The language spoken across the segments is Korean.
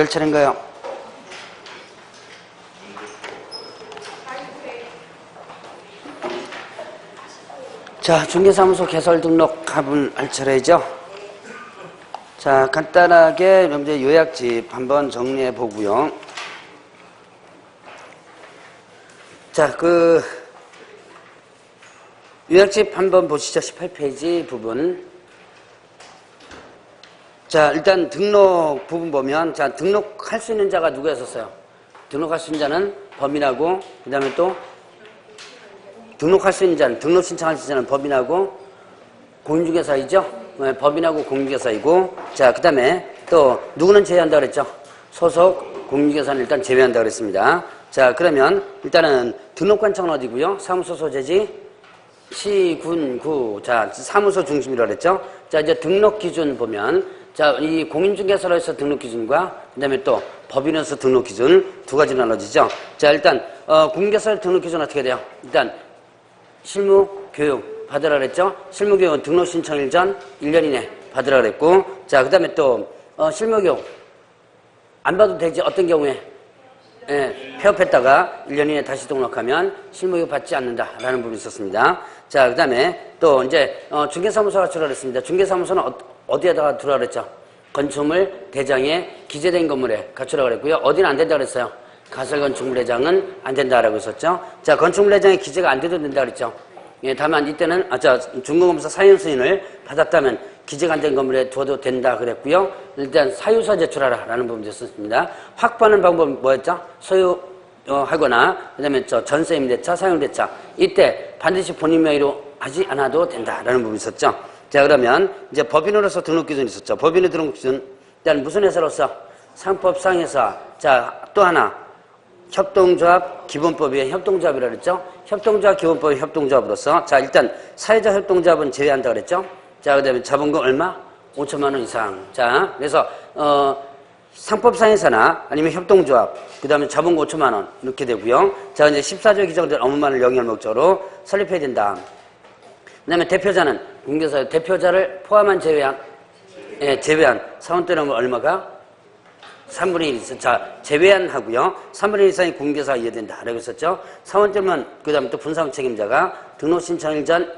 몇 차례인가요? 자, 중개사무소 개설 등록합을 할 차례죠. 자, 간단하게 이제 요약집 한번 정리해 보고요. 자, 요약집 한번 보시죠. 18페이지 부분. 자, 일단 등록 부분 보면, 자, 등록할 수 있는 자가 누구였었어요? 등록할 수 있는 자는 법인하고, 그 다음에 또, 등록할 수 있는 자는, 등록 신청할 수 있는 자는 법인하고, 공인중개사이죠? 네, 법인하고 공인중개사이고, 자, 그 다음에 또, 누구는 제외한다 그랬죠? 소속 공인중개사는 일단 제외한다 그랬습니다. 자, 그러면, 일단은, 등록관청은 어디고요? 사무소 소재지? 시, 군, 구. 자, 사무소 중심이라고 그랬죠? 자, 이제 등록 기준 보면, 자, 이 공인중개사로서 등록 기준과 그 다음에 또 법인으로서 등록 기준 두 가지 나눠지죠. 자, 일단 공인중개사 등록 기준 어떻게 돼요? 일단 실무 교육 받으라 그랬죠. 실무 교육은 등록 신청일 전 1년 이내 받으라 그랬고, 자, 그 다음에 또 실무 교육 안 봐도 되지. 어떤 경우에 폐업했다가 1년 이내 다시 등록하면 실무 교육 받지 않는다라는 부분이 있었습니다. 자, 그 다음에 또 이제 중개사무소가 들어라 그랬습니다. 중개사무소는 어디에다가 들어라 그랬죠? 건축물 대장에 기재된 건물에 갖추라 그랬고요. 어디는 안 된다 그랬어요? 가설건축물 대장은 안 된다라고 했었죠. 자, 건축물 대장에 기재가 안 돼도 된다 그랬죠. 예, 다만 이때는 중공검사 사용승인을 받았다면 기재가 안 된 건물에 두어도 된다 그랬고요. 일단 사유서 제출하라 라는 부분이 있었습니다. 확보하는 방법은 뭐였죠? 소유하거나 그다음에 전세 임대차, 사용대차 이때 반드시 본인 명의로 하지 않아도 된다라는 부분이 있었죠. 자, 그러면 이제 법인으로서 등록 기준이 있었죠. 법인의 등록 기준. 일단 무슨 회사로서? 상법상회사. 자, 또 하나. 협동조합 기본법에 협동조합이라고 그랬죠. 협동조합 기본법의 협동조합으로서. 자, 일단 사회적 협동조합은 제외한다 그랬죠. 자, 그다음에 자본금 얼마? 5천만 원 이상. 자, 그래서 상법상회사나 아니면 협동조합, 그다음에 자본금 5천만 원 이렇게 되고요. 자, 이제 14조에 규정된 업무만을 영위할 목적으로 설립해야 된다. 그다음에 대표자는 공개사 대표자를 포함한 제외한 사원대는 얼마가 3분의 1 있어. 자, 제외한 하고요. 3분의 1 이상이 공개사가 이해된다. 라고 했었죠. 사원대면 그다음에 또 분상 책임자가 등록 신청일 전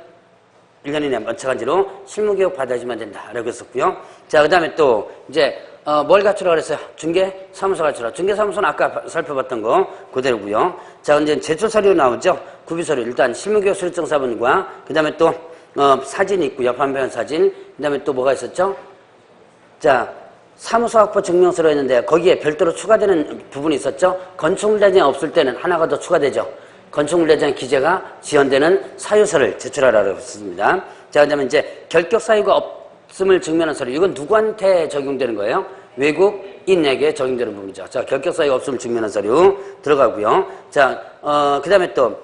1년 이내 마찬가지로 실무교육 받아야지만 된다. 라고 했었고요. 자, 그다음에 또 이제 뭘 갖추라 그랬어요? 중개사무소 갖추라. 중개사무소는 아까 살펴봤던 거 그대로고요. 자, 이제 제출 서류 나오죠. 구비 서류. 일단 실무교육 수료증 사본과 그다음에 또 사진이 있고요. 판매한 사진. 그다음에 또 뭐가 있었죠? 자, 사무소 확보 증명서로 했는데 거기에 별도로 추가되는 부분이 있었죠. 건축물 대장이 없을 때는 하나가 더 추가되죠. 건축물 대장 기재가 지연되는 사유서를 제출하라고 했습니다. 자, 그다음에 이제 결격 사유가 없음을 증명하는 서류. 이건 누구한테 적용되는 거예요? 외국인에게 적용되는 부분이죠. 자, 결격 사유가 없음을 증명하는 서류 들어가고요. 자, 그다음에 또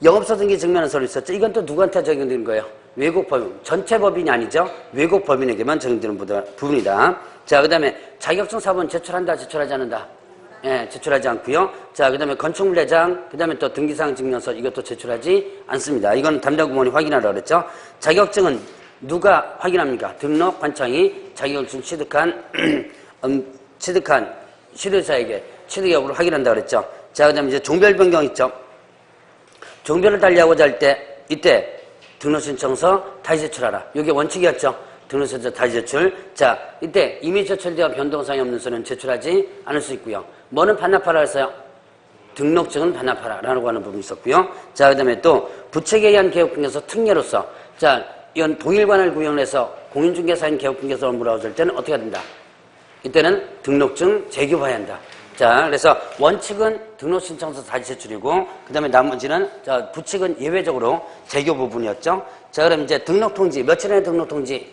영업소 등기 증명하는 서류 있었죠. 이건 또 누구한테 적용되는 거예요? 외국 법인, 전체 법인이 아니죠. 외국 법인에게만 적용되는 부분이다. 자, 그다음에 자격증 사본 제출한다, 제출하지 않는다. 예, 제출하지 않고요. 자, 그다음에 건축물 대장, 그다음에 또 등기사항 증명서 이것도 제출하지 않습니다. 이건 담당 부문이 확인하라고 그랬죠. 자격증은 누가 확인합니까? 등록관청이 자격증 취득한 취득사에게 취득 여부를 확인한다고 그랬죠. 자, 그다음에 이제 종별 변경 있죠. 종별을 달리하고자 할 때 이때 등록신청서 다시 제출하라. 이게 원칙이었죠. 등록신청서 다시 제출. 자, 이때 이미 제출되어 변동사항이 없는 서는 제출하지 않을 수 있고요. 뭐는 반납하라 했어요? 등록증은 반납하라 라고 하는 부분이 있었고요. 자, 그 다음에 또 부책에 의한 개업중개사 특례로서 자, 이건 동일관을 구형해서 공인중개사인 개업중개사 업무라고 할 때는 어떻게 된다? 이때는 등록증 재교부해야 한다. 자, 그래서 원칙은 등록신청서 다시 제출이고, 그 다음에 나머지는, 자, 부칙은 예외적으로 재교 부분이었죠. 자, 그럼 이제 등록통지, 며칠 이내 등록통지?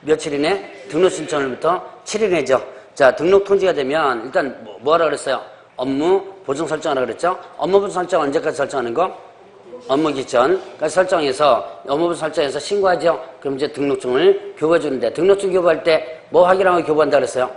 며칠 이내? 등록신청일부터 7일 이내죠. 자, 등록통지가 되면, 일단 뭐 하라 그랬어요? 업무 보증 설정하라 그랬죠? 업무 보증 설정 언제까지 설정하는 거? 업무 기전까지 설정해서, 업무 보증 설정해서 신고하죠? 그럼 이제 등록증을 교부해주는데, 등록증 교부할 때 뭐 확인하고 교부한다 그랬어요?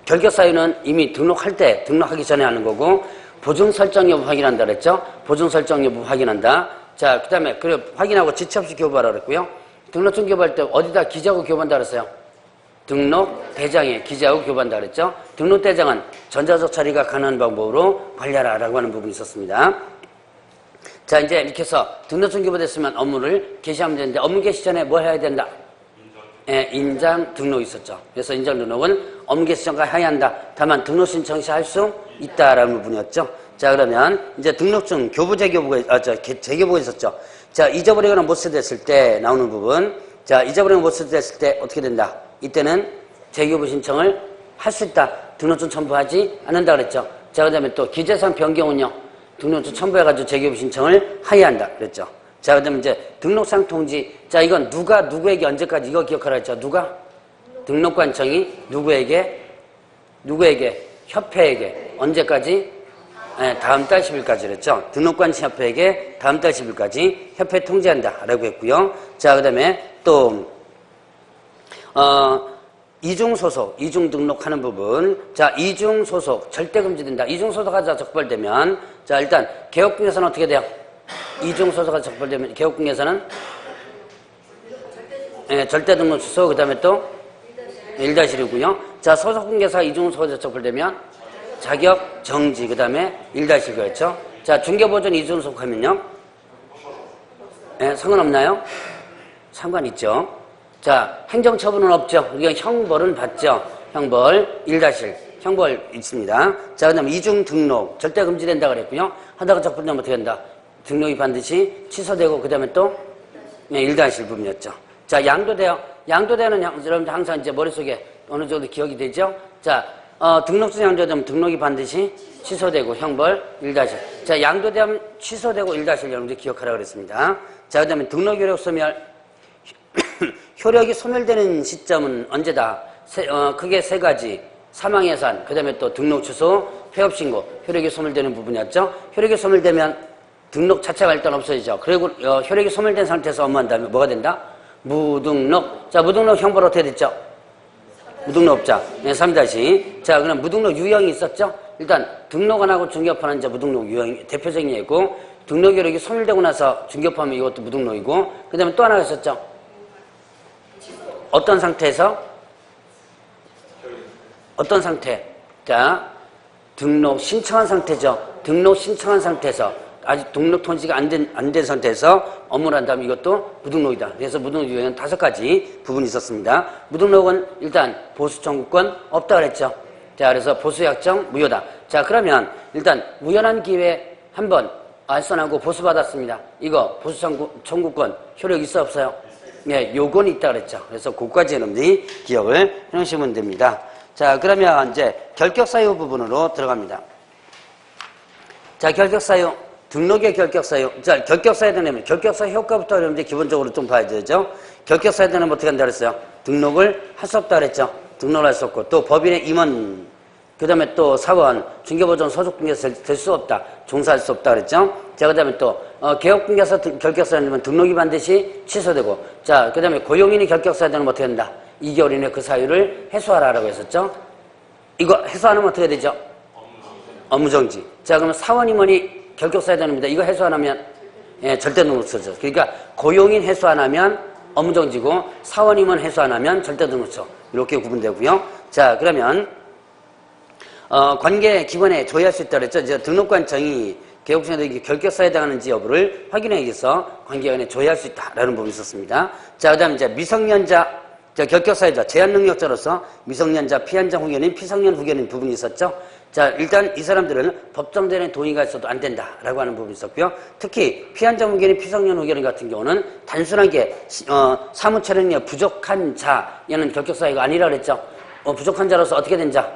결격 사유는 이미 등록할 때, 등록하기 전에 하는 거고, 보증 설정 여부 확인한다 그랬죠? 보증 설정 여부 확인한다. 자, 그 다음에, 그래, 확인하고 지체 없이 교부하라 그랬고요. 등록증 교부할 때 어디다 기재하고 교부한다 그랬어요? 등록대장에 기재하고 교부한다 그랬죠. 등록대장은 전자적 처리가 가능한 방법으로 관리하라라고 하는 부분이 있었습니다. 자, 이제 이렇게 해서 등록증 교부됐으면 업무를 개시하면 되는데 업무 개시 전에 뭘 해야 된다? 인장 등록이 있었죠. 그래서 인장 등록은 업무 개시 전까지 해야 한다. 다만 등록 신청 시 할 수 있다라는 부분이었죠. 자, 그러면 이제 등록증 교부 재교부가 재교부가 있었죠. 자, 잊어버리거나 못 쓰됐을 때 나오는 부분. 자, 잊어버리거나 못 쓰됐을 때 어떻게 된다? 이때는 재교부 신청을 할 수 있다. 등록증 첨부하지 않는다 그랬죠. 자, 그다음에 또 기재상 변경은요. 등록증 첨부해가지고 재교부 신청을 하여야 한다 그랬죠. 자, 그다음에 이제 등록상 통지. 자, 이건 누가 누구에게 언제까지 이거 기억하라 했죠. 누가? 등록관청이 누구에게? 협회에게 언제까지? 네, 다음 달 10일까지 그랬죠. 등록관청 협회에게 다음 달 10일까지 협회 통지한다라고 했고요. 자, 그다음에 또 이중소속, 이중등록하는 부분. 자, 이중소속 절대 금지된다. 이중소속하자 적발되면, 자, 일단 개업공개서는 어떻게 돼요? 이중소속하자 적발되면 개업공개서는 절대 등록 취소. 그다음에 또 1-1이고요. 자, 소속공개사 이중소속하자 적발되면 자격 정지. 그다음에 1-1이었죠. 자, 중개보존 이중소속하면요. 상관없나요? 상관 있죠. 자, 행정처분은 없죠. 우리가 형벌은 받죠. 형벌 1-1. 형벌 있습니다. 자, 그 다음에 이중등록 절대 금지된다 그랬고요. 하다가 적발되면 어떻게 된다? 등록이 반드시 취소되고 그 다음에 또 1-1 부분이었죠. 자, 양도대요. 양도대는 여러분들 항상 이제 머릿속에 어느 정도 기억이 되죠? 자, 등록증 양도되면 등록이 반드시 취소되고 형벌 1-1. 자, 양도되면 취소되고 1-1 여러분들 기억하라고 그랬습니다. 자, 그 다음에 등록 효력 소멸. 효력이 소멸되는 시점은 언제다? 크게 세 가지. 사망예산, 그 다음에 또 등록 취소, 폐업신고, 효력이 소멸되는 부분이었죠. 효력이 소멸되면 등록 자체가 일단 없어지죠. 그리고 효력이 소멸된 상태에서 업무한다면 뭐가 된다? 무등록. 자, 무등록 형벌 어떻게 됐죠? 무등록자. 3-. 자, 그럼 무등록 유형이 있었죠? 일단 등록 안 하고 중개업하는 자 무등록 유형이 대표적인 예고, 등록 효력이 소멸되고 나서 중개업하면 이것도 무등록이고, 그 다음에 또 하나가 있었죠? 어떤 상태에서? 어떤 상태? 자, 등록 신청한 상태죠. 등록 신청한 상태에서 아직 등록 통지가 안 된 상태에서 업무를 한다면 이것도 무등록이다. 그래서 무등록 유형은 5가지 부분이 있었습니다. 무등록은 일단 보수 청구권 없다 그랬죠. 자, 그래서 보수 약정 무효다. 자, 그러면 일단 우연한 기회에 한번 알선하고 보수 받았습니다. 이거 보수 청구권 효력 있어 없어요? 네, 요건 있다 그랬죠. 그래서 그까지 여러분들이 기억을 해놓으시면 됩니다. 자, 그러면 이제 결격사유 부분으로 들어갑니다. 자, 결격사유. 등록의 결격사유. 자, 결격사유에 대한 결격사유 효과부터 여러분들 기본적으로 좀 봐야 되죠. 결격사유에 대한 어떻게 한다 그랬어요? 등록을 할 수 없다 그랬죠. 등록을 할 수 없고, 또 법인의 임원, 그 다음에 또 사원, 중개보존 소속공개사 될 수 없다. 종사할 수 없다 그랬죠. 자, 그 다음에 또 개업공개사 결격사유는 등록이 반드시 취소되고, 자, 그 다음에 고용인이 결격사유에 대한 어떻게 된다? 2개월 이내 그 사유를 해소하라라고 했었죠. 이거 해소하면 어떻게 되죠? 업무정지. 자, 그러면 사원 임원이 결격사유에 대한입니다. 이거 해소 안 하면 절대 등록 취소죠. 그러니까 고용인 해소 안 하면 업무정지고, 사원 임원 해소 안 하면 절대 등록 취소. 이렇게 구분되고요. 자, 그러면 관계 기관에 조회할 수 있다 그랬죠. 이제 등록관청이 개업시행에 결격사유에 해당하는지 여부를 확인하기 위해서 관계기관에 조회할 수 있다라는 부분이 있었습니다. 자, 그 다음에 이제 미성년자, 결격사유자, 제한능력자로서 미성년자, 피한자 후견인, 피성년 후견인 부분이 있었죠. 자, 일단 이 사람들은 법정전에 동의가 있어도 안 된다라고 하는 부분이 있었고요. 특히 피한자 후견인, 피성년 후견인 같은 경우는 단순하게 사무처력이 부족한 자에는 결격사유가 아니라 그랬죠. 부족한 자로서 어떻게 된 자?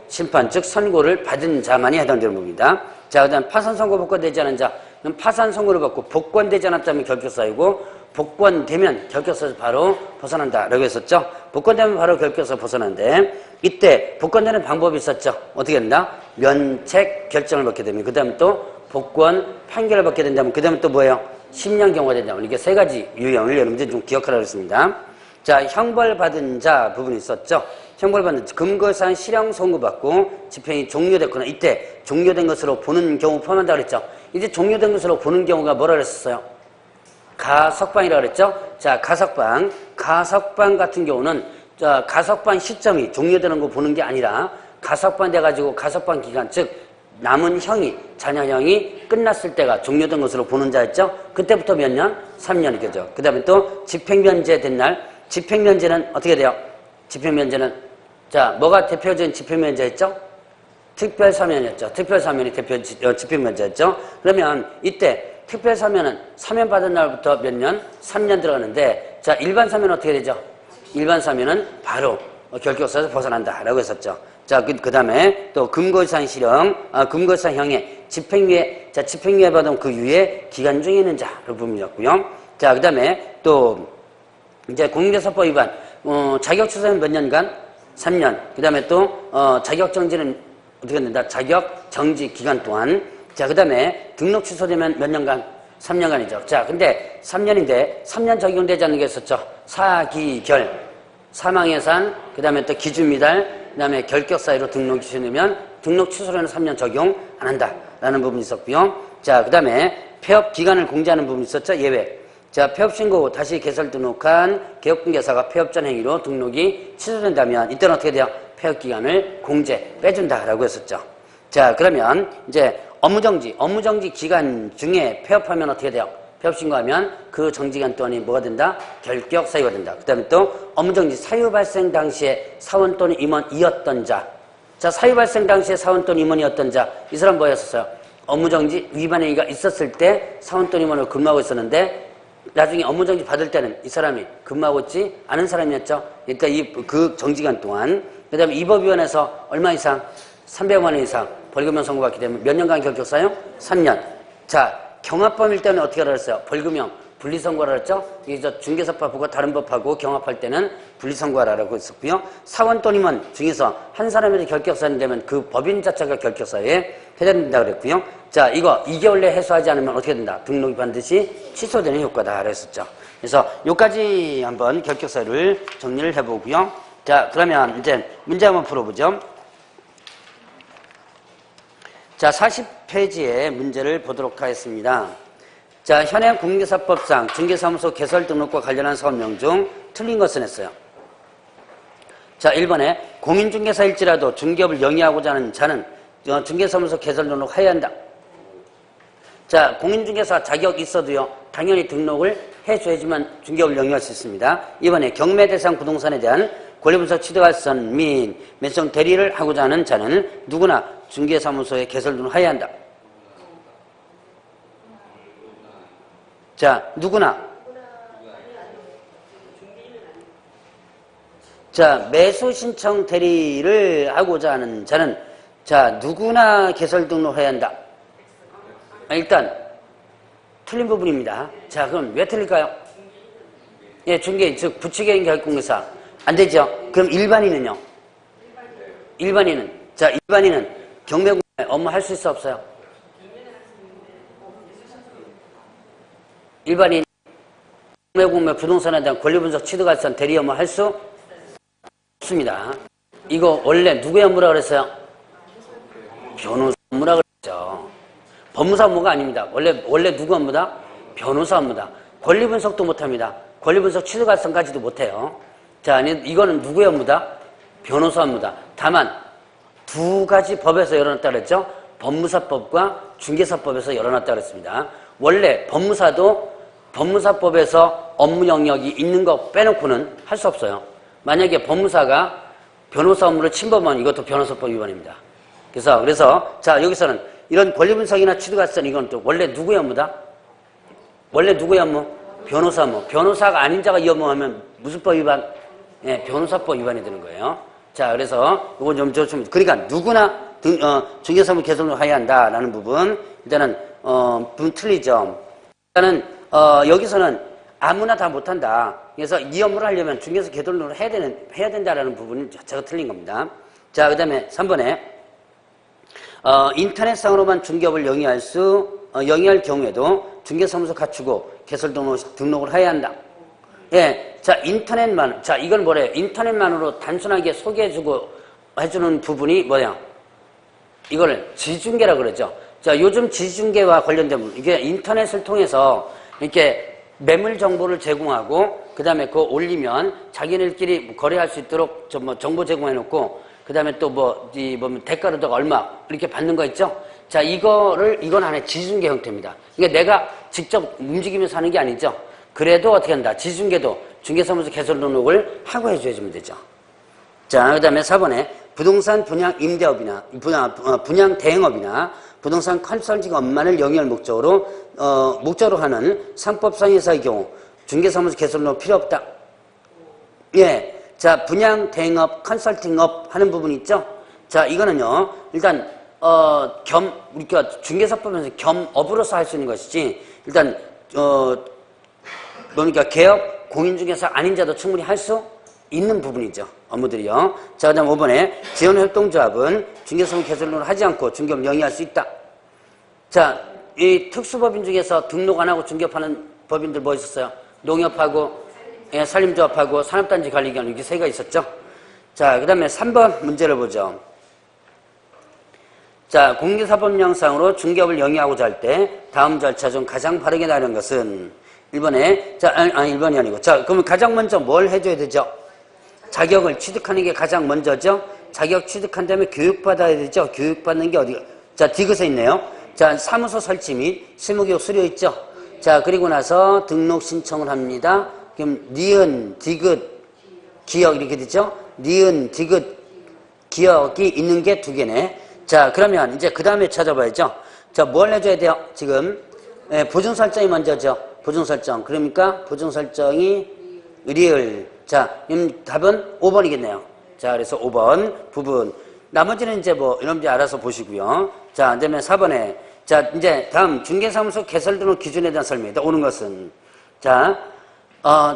심판, 즉 선고를 받은 자만이 해당되는 부분입니다. 자, 그 다음 파산 선고 복권되지 않은 자, 파산 선고를 받고 복권되지 않았다면 결격사유고, 복권되면 결격사에서 바로 벗어난다라고 했었죠. 복권되면 바로 결격사에서 벗어나는데, 이때 복권되는 방법이 있었죠. 어떻게 된다? 면책 결정을 받게 되면, 그 다음에 또 복권 판결을 받게 된다면, 그 다음에 또 뭐예요? 10년 경고가 된다면, 이게 3가지 유형을 여러분들 좀 기억하라고 했습니다. 자, 형벌받은 자 부분이 있었죠. 형벌받는 금고사항 실형 선고받고 집행이 종료됐거나, 이때 종료된 것으로 보는 경우 포함한다 그랬죠. 이제 종료된 것으로 보는 경우가 뭐라 그랬었어요? 가석방이라고 그랬죠. 자, 가석방 같은 경우는 자, 가석방 시점이 종료되는 거 보는 게 아니라 가석방 돼가지고 가석방 기간, 즉 남은 형이, 자녀형이 끝났을 때가 종료된 것으로 보는 자였죠. 그때부터 몇 년? 3년이겠죠. 그 다음에 또 집행면제 된 날. 집행면제는 어떻게 돼요? 집행면제는, 자, 뭐가 대표적인 집행면제였죠? 특별사면이었죠. 특별사면이 집행면제였죠. 그러면 이때 특별사면은 사면 받은 날부터 몇 년? 3년 들어가는데, 자, 일반사면은 어떻게 되죠? 일반사면은 바로 결격사에서 벗어난다라고 했었죠. 자, 그 다음에 또 금고 이상 실형, 금고 이상형의 집행유예, 자, 집행유예 받은 그 유예 기간 중에 있는 자를 부분이었고요. 자, 그 다음에 또 이제 공인중개사법 위반, 자격취소는 몇 년간? 3년. 그 다음에 또 자격정지는 어떻게 된다? 자격정지 기간 동안. 자, 그 다음에 등록 취소되면 몇 년간? 3년간이죠. 자, 근데 3년인데 3년 적용되지 않는 게 있었죠. 사기결, 사망예산, 그 다음에 또 기준미달, 그 다음에 결격 사유로 등록이 취소되면 등록 취소료는 3년 적용 안 한다라는 부분이 있었고요. 자, 그 다음에 폐업 기간을 공지하는 부분이 있었죠. 예외. 자, 폐업 신고 후 다시 개설 등록한 개업공개사가 폐업 전 행위로 등록이 취소된다면 이때는 어떻게 돼요? 폐업 기간을 공제 빼준다라고 했었죠. 자, 그러면 이제 업무정지 기간 중에 폐업하면 어떻게 돼요? 폐업 신고하면 그 정지기간 동안이 뭐가 된다? 결격 사유가 된다. 그 다음에 또 업무정지 사유 발생 당시에 사원 또는 임원이었던 자. 자, 사유 발생 당시에 사원 또는 임원이었던 자. 이 사람 뭐였었어요? 업무정지 위반 행위가 있었을 때 사원 또는 임원으로 근무하고 있었는데 나중에 업무정지 받을 때는 이 사람이 근무하고 있지 않은 사람이었죠. 그러니까 그 정지기간 동안. 그 다음에 이 법 위반해서 얼마 이상? 300만 원 이상 벌금형 선고받게 되면 몇 년간 결격 사유? 3년. 자, 경합범일 때는 어떻게 하라 그랬어요? 벌금형 분리선고하라 그랬죠? 이게 중개사법하고 다른 법하고 경합할 때는 분리선고하라고 했었고요. 사원 또는 임원 중에서 한 사람에게 결격사유 되면 그 법인 자체가 결격사유에 해당된다 그랬고요. 자, 이거 2개월 내에 해소하지 않으면 어떻게 된다? 등록이 반드시 취소되는 효과다 그랬었죠. 그래서 요까지 한번 결격사유를 정리를 해보고요. 자, 그러면 이제 문제 한번 풀어보죠. 자, 40페이지의 문제를 보도록 하겠습니다. 자, 현행 공인중개사법상 중개사무소 개설 등록과 관련한 사업명 중 틀린 것은 했어요. 자, 1번에 공인중개사일지라도 중개업을 영위하고자 하는 자는 중개사무소 개설 등록해야 한다. 자, 공인중개사 자격 있어도요, 당연히 등록을 해줘야지만 중개업을 영위할 수 있습니다. 2번에 경매 대상 부동산에 대한 권리분석 취득할선 및 매수성 대리를 하고자 하는 자는 누구나 중개사무소에 개설 등록해야 한다. 자, 누구나. 자, 매수 신청 대리를 하고자 하는 자는 자, 누구나 개설 등록해야 한다. 일단 틀린 부분입니다. 자, 그럼 왜 틀릴까요? 예, 중개, 즉 부치개인 결공개사 안 되죠. 그럼 일반인은요? 일반인은 자, 일반인은 경매공매 업무 할 수 있어 없어요? 일반인 경매공매 부동산에 대한 권리분석 취득할선 대리 업무 할 수 없습니다. 이거 원래 누구의 업무라 그랬어요? 변호사 업무라 그랬죠. 법무사 업무가 아닙니다. 원래 누구 업무다? 변호사 업무다. 권리분석도 못합니다. 권리분석 취득할선까지도 못해요. 자, 이거는 누구의 업무다? 변호사 업무다. 다만 두 가지 법에서 열어놨다 그랬죠? 법무사법과 중개사법에서 열어놨다 그랬습니다. 원래 법무사법에서 업무 영역이 있는 거 빼놓고는 할 수 없어요. 만약에 법무사가 변호사 업무를 침범하면 이것도 변호사법 위반입니다. 그래서 자, 여기서는 이런 권리분석이나 취득할선 이건 또 원래 누구의 업무다? 원래 누구의 업무? 변호사 업무. 변호사가 아닌 자가 이 업무하면 무슨 법 위반? 예, 변호사법 위반이 되는 거예요. 자, 그래서 이거 좀 그러니까 누구나 중개사무 개설을 해야 한다라는 부분. 일단은 부분 틀리죠. 일단은 여기서는 아무나 다 못한다. 그래서 이 업무를 하려면 중개사 개설을 해야 된다라는 부분은 자체가 틀린 겁니다. 자, 그다음에 3번에 인터넷상으로만 중개업을 영위할 경우에도 중개사무소 갖추고 개설 등록을 해야 한다. 예, 자, 인터넷만, 자, 이건 뭐래요? 인터넷만으로 단순하게 해주는 부분이 뭐야? 이거를 지중계라 그러죠. 자, 요즘 지중계와 관련된 부분, 이게 인터넷을 통해서 이렇게 매물 정보를 제공하고, 그 다음에 그거 올리면 자기네들끼리 거래할 수 있도록 정보 제공해놓고, 그 다음에 또 대가로 더 얼마 이렇게 받는 거 있죠? 자, 이건 하나의 지중계 형태입니다. 그러니까 내가 직접 움직이면서 하는 게 아니죠. 그래도 어떻게 한다? 지중계도 중개사무소 개설 등록을 하고 해줘야지면 되죠. 자, 그 다음에 4번에 부동산 분양 임대업이나 분양 대행업이나 부동산 컨설팅 업만을 영위할 목적으로 하는 상법상 회사의 경우 중개사무소 개설 등록 필요 없다. 예. 자, 분양 대행업, 컨설팅업 하는 부분 있죠? 자, 이거는요, 일단, 우리가 중개사법에서 겸업으로서 할 수 있는 것이지, 일단, 그러니까 개업, 공인중개사 아닌 자도 충분히 할 수 있는 부분이죠. 업무들이요. 자, 그 다음 5번에 지원협동조합은 중개사무소 개설을 하지 않고 중개업을 영위할 수 있다. 자, 이 특수법인 중에서 등록 안 하고 중개업하는 법인들 뭐 있었어요? 농협하고, 예, 산림조합하고 산업단지 관리기관 이렇게 세 개가 있었죠. 자, 그 다음에 3번 문제를 보죠. 자, 공개사법령상으로 중개업을 영위하고자 할 때 다음 절차 중 가장 바르게 나가는 것은 1번에, 자, 1번이 아니고. 자, 그러면 가장 먼저 뭘 해줘야 되죠? 자격을 취득하는 게 가장 먼저죠? 자격 취득한 다음에 교육받아야 되죠? 교육받는 게 어디가? 자, 디귿에 있네요. 자, 사무소 설치 및 실무교육 수료 있죠? 자, 그리고 나서 등록 신청을 합니다. 그럼 니은, 디귿, 기역 이렇게 되죠? 니은, 디귿, 기역이 있는 게 두 개네. 자, 그러면 이제 그 다음에 찾아봐야죠. 자, 뭘 해줘야 돼요? 지금 보증 설정이 먼저죠. 보증 설정. 그러니까 보증 설정이 리을. 자, 답은 5번이겠네요. 자, 그래서 5번 부분. 나머지는 이제 여러분들이 알아서 보시고요. 자, 그다음에 4번에 자, 이제 다음 중개사무소 개설 등록 기준에 대한 설명이다. 오는 것은 자.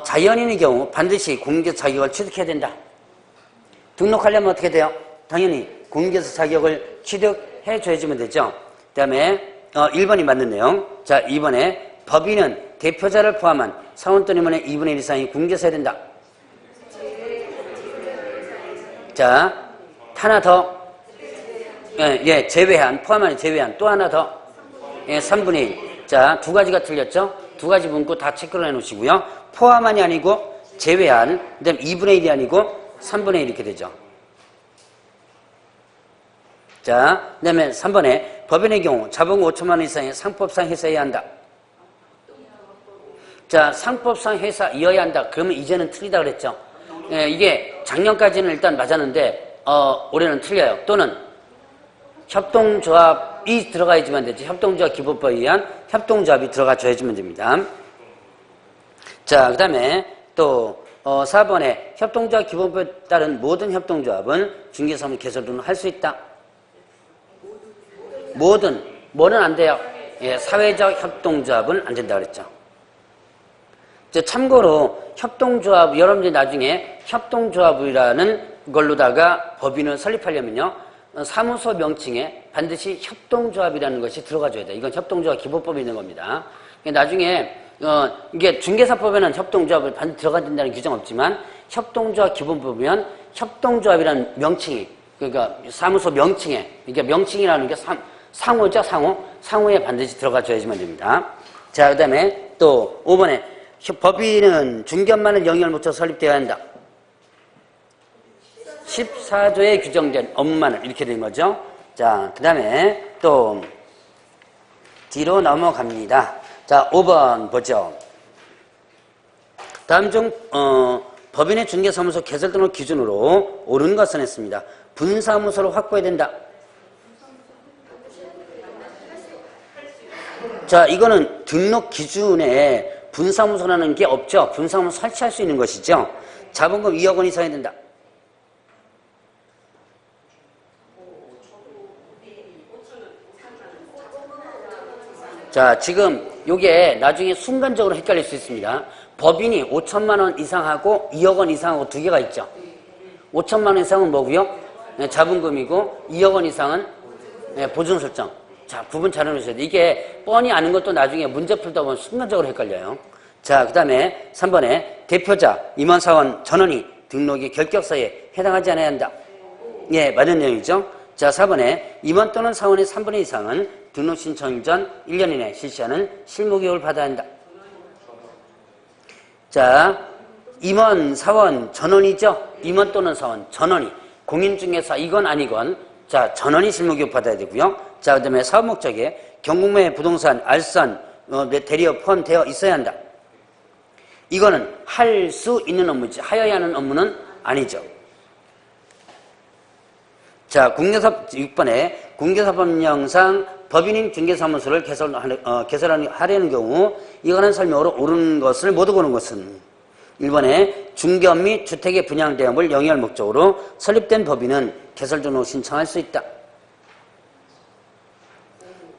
자연인의 경우 반드시 공인중개사 자격을 취득해야 된다. 등록하려면 어떻게 돼요? 당연히 공인중개사 자격을 취득해 줘야지면 되죠. 그 다음에 1번이 맞는 내용. 자, 2번에 법인은 대표자를 포함한 사원 또는 임원의 2분의 1 이상이 공인중개사여야 된다. 자, 하나 더. 예, 제외한, 포함한 제외한 또 하나 더. 예, 3분의 1. 자, 두 가지가 틀렸죠? 두 가지 문구 다 체크를 해 놓으시고요. 포함한이 아니고 제외한, 그 다음에 2분의 1이 아니고 3분의 1 이렇게 되죠. 자, 그 다음에 3번에 법인의 경우 자본 5천만 원 이상의 상법상 회사여야 한다. 자, 상법상 회사여야 한다. 그러면 이제는 틀리다 그랬죠. 예, 이게 작년까지는 일단 맞았는데 올해는 틀려요. 또는 협동조합이 들어가야지만 되지. 협동조합 기본법에 의한 협동조합이 들어가줘야지만 됩니다. 자, 그 다음에 또 4번에 협동조합 기본법에 따른 모든 협동조합은 중개사무소 개설 등을 할 수 있다. 뭐는 안 돼요? 예, 사회적 협동조합은 안 된다 그랬죠. 참고로 협동조합, 여러분들이 나중에 협동조합이라는 걸로다가 법인을 설립하려면요, 사무소 명칭에 반드시 협동조합이라는 것이 들어가줘야 돼. 이건 협동조합 기본법에 있는 겁니다. 나중에 이게 중개사법에는 협동조합을 반드시 들어가야 된다는 규정 없지만 협동조합 기본법이면 협동조합이라는 명칭이, 그러니까 사무소 명칭에, 그러니까 명칭이라는 게 상호죠, 상호에 반드시 들어가줘야지만 됩니다. 자, 그 다음에 또 5번에 법인은 중개업만을 영위할 목적으로 설립되어야 한다. 14조에 규정된 업무만을 이렇게 된 거죠. 자, 그 다음에 또 뒤로 넘어갑니다. 자, 5번 보죠. 다음 중 법인의 중개사무소 개설 등록 기준으로 옳은 것은 했습니다. 분사무소를 확보해야 된다. 자, 이거는 등록 기준에 분사무소라는 게 없죠. 분사무소 설치할 수 있는 것이죠. 자본금 2억 원 이상이 된다. 자, 지금 요게 나중에 순간적으로 헷갈릴 수 있습니다. 법인이 5천만 원 이상하고 2억 원 이상하고 두 개가 있죠. 5천만 원 이상은 뭐고요? 네, 자본금이고 2억 원 이상은 네, 보증 설정. 자, 구분 잘 해놓으셔야 돼요. 이게 뻔히 아는 것도 나중에 문제 풀다 보면 순간적으로 헷갈려요. 자, 그 다음에 3번에 대표자, 임원사원 전원이 등록이 결격사에 해당하지 않아야 한다. 예, 맞는 내용이죠. 자, 4번에 임원 또는 사원의 3분의 2 이상은 등록 신청일 전 1년 이내 실시하는 실무교육을 받아야 한다. 자, 임원, 사원, 전원이죠. 임원 또는 사원, 전원이 공인중개사 이건 아니건 자 전원이 실무교육 받아야 되고요. 자 그다음에 사업 목적에 경공매 부동산, 알선, 대리업 포함되어 있어야 한다. 이거는 할 수 있는 업무지 하여야 하는 업무는 아니죠. 자 국내사업 6번에 국내사업령상 법인인 중개사무소를 개설하려는 경우 이거는 설명으로 옳은 것을 모두 보는 것은 1번에 중개업 및 주택의 분양 대업을 영위할 목적으로 설립된 법인은 개설 등록 신청할 수 있다.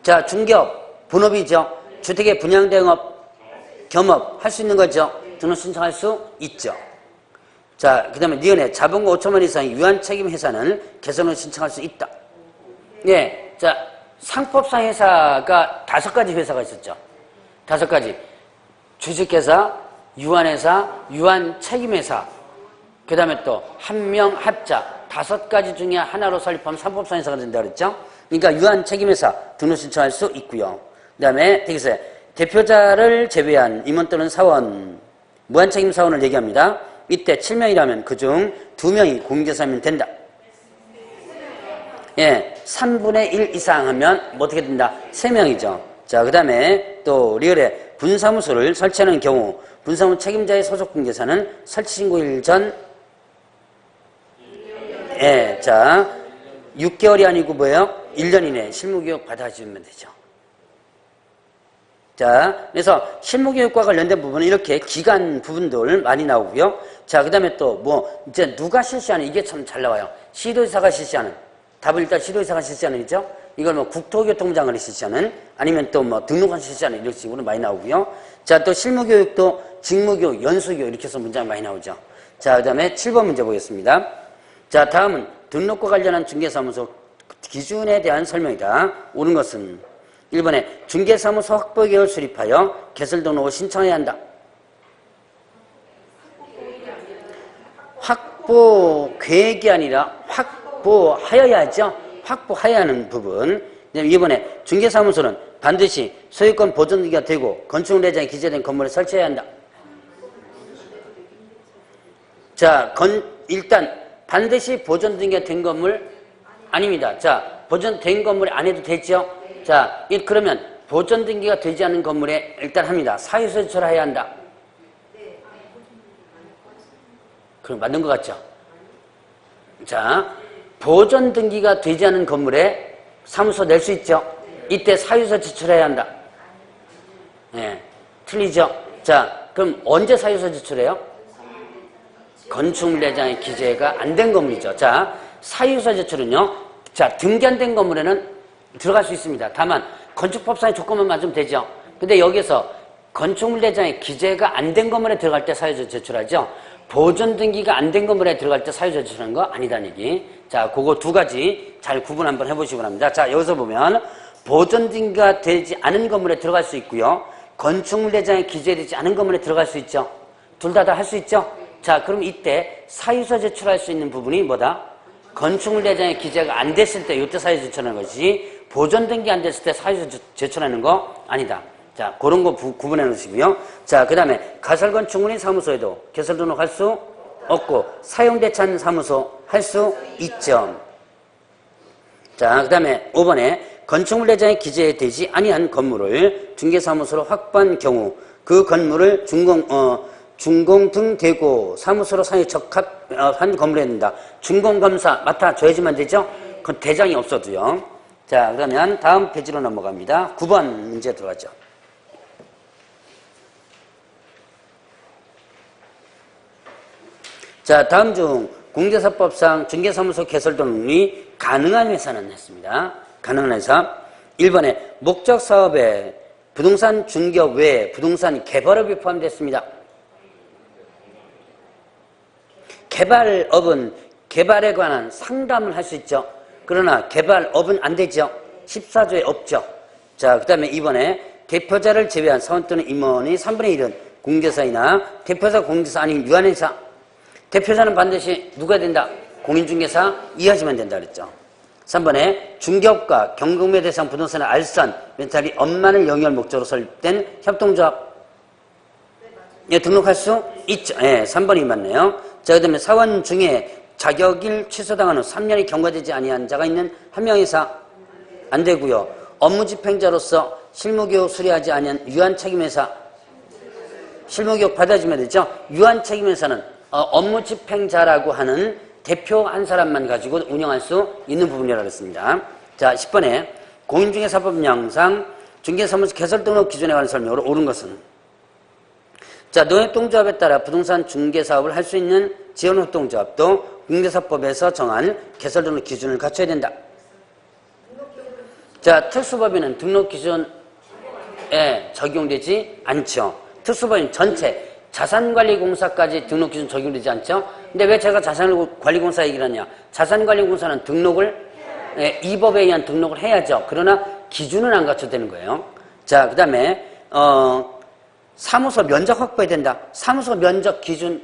자 중개업 본업이죠. 주택의 분양 대업 겸업 할 수 있는 거죠. 등록 신청할 수 있죠. 자 그다음에 니은에 자본금 5천만 이상의 유한 책임 회사는 개설을 신청할 수 있다. 예, 자 상법상 회사가 5가지 회사가 있었죠. 5가지 주식회사, 유한회사, 유한책임회사, 그 다음에 또 한명합자 5가지 중에 하나로 설립하면 상법상 회사가 된다 그랬죠. 그러니까 유한책임회사 등록 신청할 수 있고요. 그 다음에 되겠어요. 대표자를 제외한 임원 또는 사원, 무한책임 사원을 얘기합니다. 이때 7명이라면 그중 2명이 공인중개사면 된다. 예, 3분의 1 이상 하면 뭐 어떻게 된다? 3명이죠. 자, 그 다음에 또 리얼에 분사무소를 설치하는 경우 분사무 책임자의 소속 공개사는 설치 신고일 전 예, 자 6개월이 아니고 뭐예요? 1년 이내 실무교육 받아주면 되죠. 자, 그래서 실무교육과 관련된 부분은 이렇게 기간 부분들 많이 나오고요. 자, 그 다음에 또 뭐 이제 누가 실시하는 이게 참 잘 나와요. 시도지사가 실시하는 답을 일단 시도지사가 실시하는 거죠. 이걸 뭐 국토교통부장관이 실시하는 아니면 또 뭐 등록관 실시하는 이런 식으로 많이 나오고요. 자, 또 실무교육도 직무교육, 연수교육 이렇게 해서 문제가 많이 나오죠. 자, 그 다음에 7번 문제 보겠습니다. 자, 다음은 등록과 관련한 중개사무소 기준에 대한 설명이다. 옳은 것은 1번에 중개사무소 확보계획을 수립하여 개설 등록을 신청해야 한다. 확보 계획이 아니라 확보하여야 하죠. 확보해야 하는 부분. 이번에 중개사무소는 반드시 소유권 보존등기가 되고 건축물례장에 기재된 건물에 설치해야 한다. 자, 일단 반드시 보존등기가 된 건물 아닙니다. 자, 보존된 건물에 안 해도 되죠. 자, 그러면 보존등기가 되지 않은 건물에 일단 합니다. 사유서 제출해야 한다. 그럼 맞는 것 같죠? 자, 보존등기가 되지 않은 건물에 사무소 낼 수 있죠? 이때 사유서 제출해야 한다. 네, 틀리죠? 자, 그럼 언제 사유서 제출해요? 건축물례장의 기재가 안 된 건물이죠. 자, 사유서 제출은요. 자, 등기 안 된 건물에는 들어갈 수 있습니다. 다만 건축법상의 조건만 맞으면 되죠. 근데 여기서 건축물례장의 기재가 안 된 건물에 들어갈 때 사유서 제출하죠. 보존 등기가 안 된 건물에 들어갈 때 사유서 제출하는 거 아니다는 얘기. 자, 그거 2가지 잘 구분 한번 해보시기 바랍니다. 자, 여기서 보면 보존 등기가 되지 않은 건물에 들어갈 수 있고요. 건축물례장에 기재되지 않은 건물에 들어갈 수 있죠. 둘 다 할 수 있죠. 자, 그럼 이때 사유서 제출할 수 있는 부분이 뭐다? 건축물례장에 기재가 안 됐을 때 이때 사유서 제출하는 것이지 보존 등기 안 됐을 때 사유서 제출하는 거 아니다. 자, 그런 거 구분해 놓으시고요. 자, 그 다음에 가설건축물인 사무소에도 개설 등록할 수 없고 사용대찬 사무소 할 수 있죠. 자, 그 다음에 5번에 건축물례장에 기재되지 아니한 건물을 중개사무소로 확보한 경우 그 건물을 준공등되고 사무소로 사용에 적합한 건물에 된다. 준공검사 맡아줘야지만 되죠? 그건 대장이 없어도요. 자, 그러면 다음 페이지로 넘어갑니다. 9번 문제 들어가죠. 자, 다음 중 공개사법상 중개사무소 개설 등록이 가능한 회사는 했습니다. 가능한 회사. 1번에 목적사업에 부동산 중개업 외에 부동산 개발업이 포함됐습니다. 개발업은 개발에 관한 상담을 할 수 있죠. 그러나 개발업은 안 되죠. 14조에 없죠. 자, 그 다음에 2번에 대표자를 제외한 사원 또는 임원의 3분의 1은 공개사이나 대표자 공개사 아닌 유한회사. 대표자는 반드시 누가 된다? 공인중개사 이해하시면 된다 그랬죠. 3번에 중개업과 경공매 대상 부동산의 알선, 렌탈이 업만을 영위할 목적으로 설립된 협동조합. 예, 등록할 수 있죠. 예, 3번이 맞네요. 자, 그 다음에 사원 중에 자격일 취소당한 후 3년이 경과되지 아니한 자가 있는 한 명 이상 안 되고요. 업무집행자로서 실무교육 수리하지 아니한 유한책임회사 실무교육 받아주면 되죠. 유한책임회사는 업무집행자라고 하는 대표 한 사람만 가지고 운영할 수 있는 부분이라고 했습니다. 자, 10번에 공인중개사법령상 중개사무소 개설등록 기준에 관한 설명으로 옳은 것은 자, 농협동조합에 따라 부동산 중개사업을 할 수 있는 지원협동조합도 공개사법에서 정한 개설등록 기준을 갖춰야 된다. 자, 특수법인은 등록 기준에 적용되지 않죠. 특수법인 전체 자산관리공사까지 등록 기준 적용되지 않죠. 근데 왜 제가 자산관리공사 얘기를 하냐. 자산관리공사는 등록을 이 법에 의한 등록을 해야죠. 그러나 기준은 안 갖춰도 되는 거예요. 자, 그 다음에 사무소 면적 확보해야 된다. 사무소 면적 기준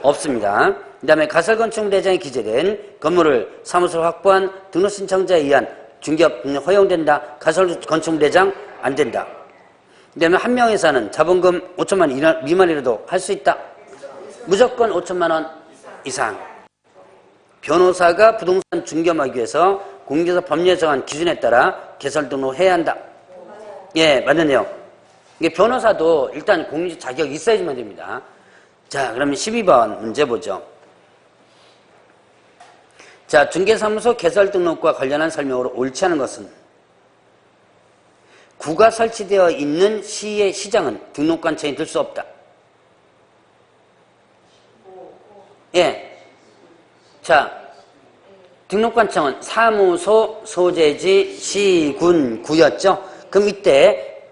없습니다. 그 다음에 가설건축물 대장에 기재된 건물을 사무소로 확보한 등록 신청자에 의한 중개업 허용된다. 가설건축물 대장 안 된다. 그 다음에 한 명에서는 자본금 5천만 원 미만이라도 할 수 있다. 무조건 5천만 원 이상. 변호사가 부동산 중개업하기 위해서 공개사 법률에 정한 기준에 따라 개설 등록해야 한다. 예, 맞는데요. 이게 변호사도 일단 공인중 자격이 있어야지만 됩니다. 자, 그러면 12번 문제 보죠. 자, 중개사무소 개설 등록과 관련한 설명으로 옳지 않은 것은 구가 설치되어 있는 시의 시장은 등록관청이 들 수 없다. 예. 자, 등록관청은 사무소, 소재지, 시, 군, 구였죠. 그럼 이때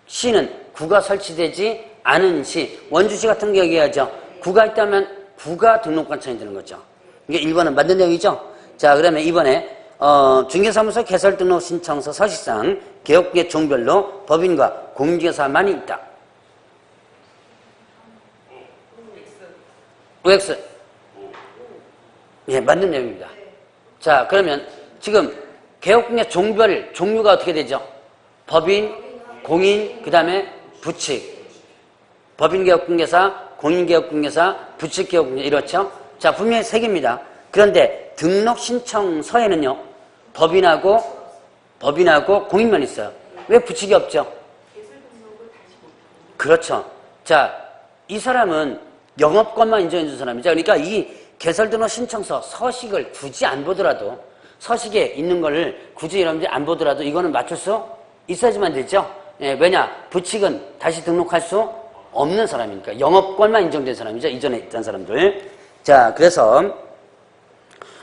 시는 구가 설치되지 않은 시, 원주시 같은 거 얘기하죠. 구가 있다면 구가 등록관청이 되는 거죠. 이게 1번은 맞는 내용이죠. 자, 그러면 이번에 중개사무소 개설 등록 신청서 서식상 개업계 종별로 법인과 공인중개사만이 있다. OX. 예, 맞는 내용입니다. 자, 그러면 지금 개업계 종별 종류가 어떻게 되죠? 법인, 공인, 그 다음에 부칙. 법인개업공개사, 공인개업공개사, 부칙개업공개사 이렇죠? 자, 분명히 세 개입니다. 그런데 등록 신청서에는요, 법인하고 공인만 있어요. 왜 부칙이 없죠? 그렇죠. 자, 이 사람은 영업권만 인정해 준 사람이죠. 그러니까 이 개설등록 신청서 서식을 굳이 안 보더라도 서식에 있는 거를 굳이 여러분들이 안 보더라도 이거는 맞출 수 있어야지만 되죠. 예, 왜냐? 부칙은 다시 등록할 수 없는 사람이니까 영업권만 인정된 사람이죠. 이전에 있던 사람들. 자, 그래서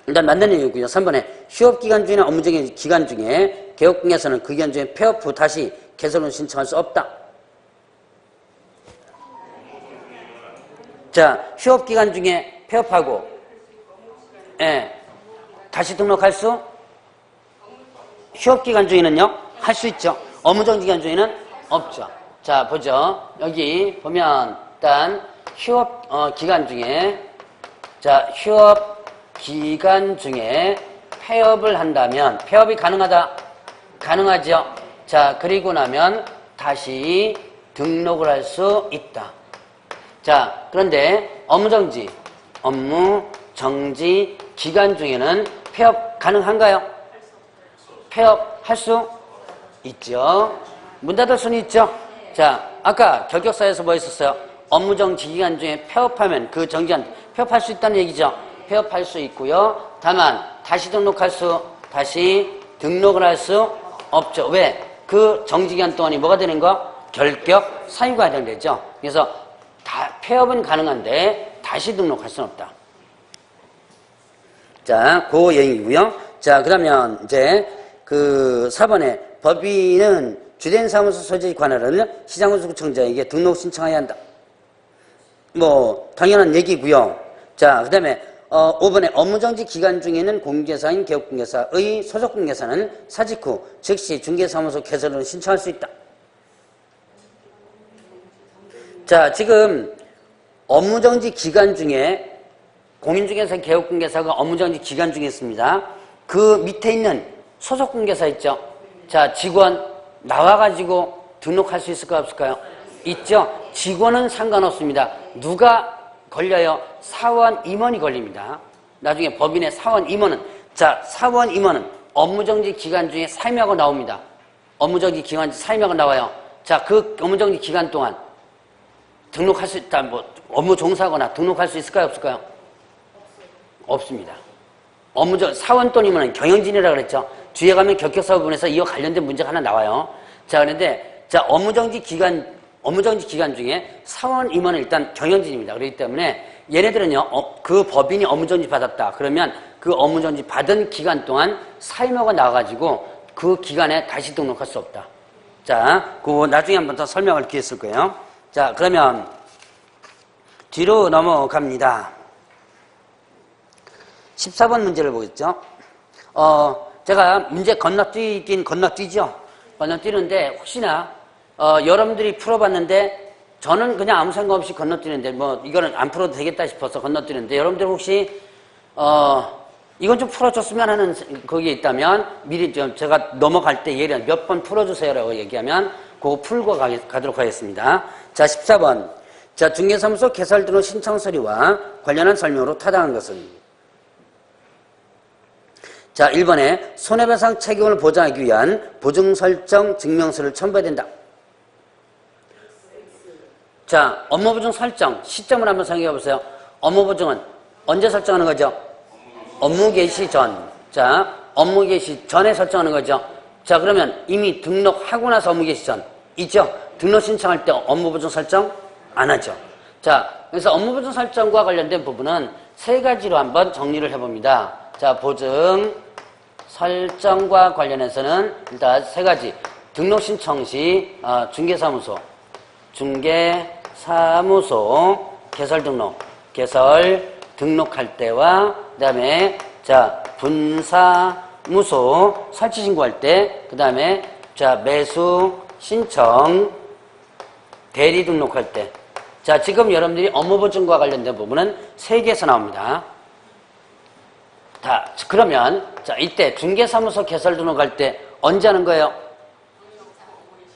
일단 맞는 얘기고요. 3번에 휴업기간 중이나 업무적인 기간 중에 개업공개사는 그 기간 중에 폐업 후 다시 개설을 신청할 수 없다. 자, 휴업기간 중에 폐업하고 다시 등록할 수 휴업기간 중에는요 할 수 있죠. 업무정지기간 중에는 없죠. 자, 보죠. 여기 보면 일단 휴업 기간 중에 자, 휴업 기간 중에 폐업을 한다면 폐업이 가능하다. 가능하죠. 자, 그리고 나면 다시 등록을 할 수 있다. 자, 그런데 업무정지 기간 중에는 폐업 가능한가요? 폐업할 수 있죠. 문 닫을 수는 있죠. 자, 아까 결격사에서 뭐 했었어요? 업무정지 기간 중에 폐업하면 그 정지한 폐업할 수 있다는 얘기죠. 폐업할 수 있고요. 다만 다시 등록을 할 수 없죠. 왜? 그 정지기간 동안이 뭐가 되는 거? 결격 사유가 해당되죠. 그래서 폐업은 가능한데 다시 등록할 수는 없다. 자, 그 얘기고요. 자, 그러면 이제 그 4번에 법인은 주된 사무소 소재에 관할하는 시장운수구청장에게 등록 신청해야 한다. 뭐 당연한 얘기고요. 자, 그 다음에 5번에 업무정지 기간 중에는 공개사인 개업공개사의 소속공개사는 사직 후 즉시 중개사무소 개설을 신청할 수 있다. 자, 지금 업무정지 기간 중에 공인중개사, 개업공개사가 업무정지 기간 중에 있습니다. 그 밑에 있는 소속공개사 있죠. 자, 직원 나와가지고 등록할 수 있을까요? 없을까요? 있죠. 직원은 상관없습니다. 누가 걸려요? 사원 임원이 걸립니다. 나중에 법인의 사원 임원은, 자, 사원 임원은 업무정지 기간 중에 사임하고 나옵니다. 업무정지 기간 사임하고 나와요. 자, 그 업무정지 기간 동안 등록할 수 있다, 뭐, 업무 종사하거나 등록할 수 있을까요? 없을까요? 없습니다. 사원 또는 임원은 경영진이라고 그랬죠. 뒤에 가면 격격사부분에서 이와 관련된 문제가 하나 나와요. 자, 그런데, 자, 업무정지 기간 중에 사원 임원은 일단 경영진입니다. 그렇기 때문에 얘네들은요, 그 법인이 업무정지 받았다. 그러면 그 업무정지 받은 기간 동안 사임하고 나와가지고 그 기간에 다시 등록할 수 없다. 자, 그거 나중에 한번 더 설명을 기회 쓸 거예요. 자, 그러면 뒤로 넘어갑니다. 14번 문제를 보겠죠. 제가 문제 건너뛰긴 건너뛰죠. 건너뛰는데 혹시나 여러분들이 풀어봤는데 저는 그냥 아무 생각 없이 건너뛰는데 뭐 이거는 안 풀어도 되겠다 싶어서 건너뛰는데 여러분들 혹시 이건 좀 풀어줬으면 하는 거기에 있다면 미리 좀 제가 넘어갈 때 예를 몇 번 풀어주세요라고 얘기하면 그거 풀고 가도록 하겠습니다. 자, 14번. 자, 중개사무소 개설 등록 신청 서류와 관련한 설명으로 타당한 것은? 자, 1번에 손해배상 책임을 보장하기 위한 보증 설정 증명서를 첨부해야 된다. 자, 업무보증 설정 시점을 한번 생각해 보세요. 업무보증은 언제 설정하는 거죠? 업무 개시 전. 자, 업무 개시 전에 설정하는 거죠. 자, 그러면 이미 등록하고 나서 업무 개시 전 있죠? 등록 신청할 때 업무보증 설정 안 하죠. 자, 그래서 업무보증 설정과 관련된 부분은 세 가지로 한번 정리를 해봅니다. 자, 보증 설정과 관련해서는 일단 세 가지. 등록 신청 시 중개사무소 개설 등록할 때와 그다음에 자, 분사무소 설치 신고할 때, 그다음에 자, 매수 신청 대리 등록할 때. 자, 지금 여러분들이 업무보증과 관련된 부분은 세 개에서 나옵니다. 자, 그러면 자, 이때 중개사무소 개설 등록할 때 언제 하는 거예요?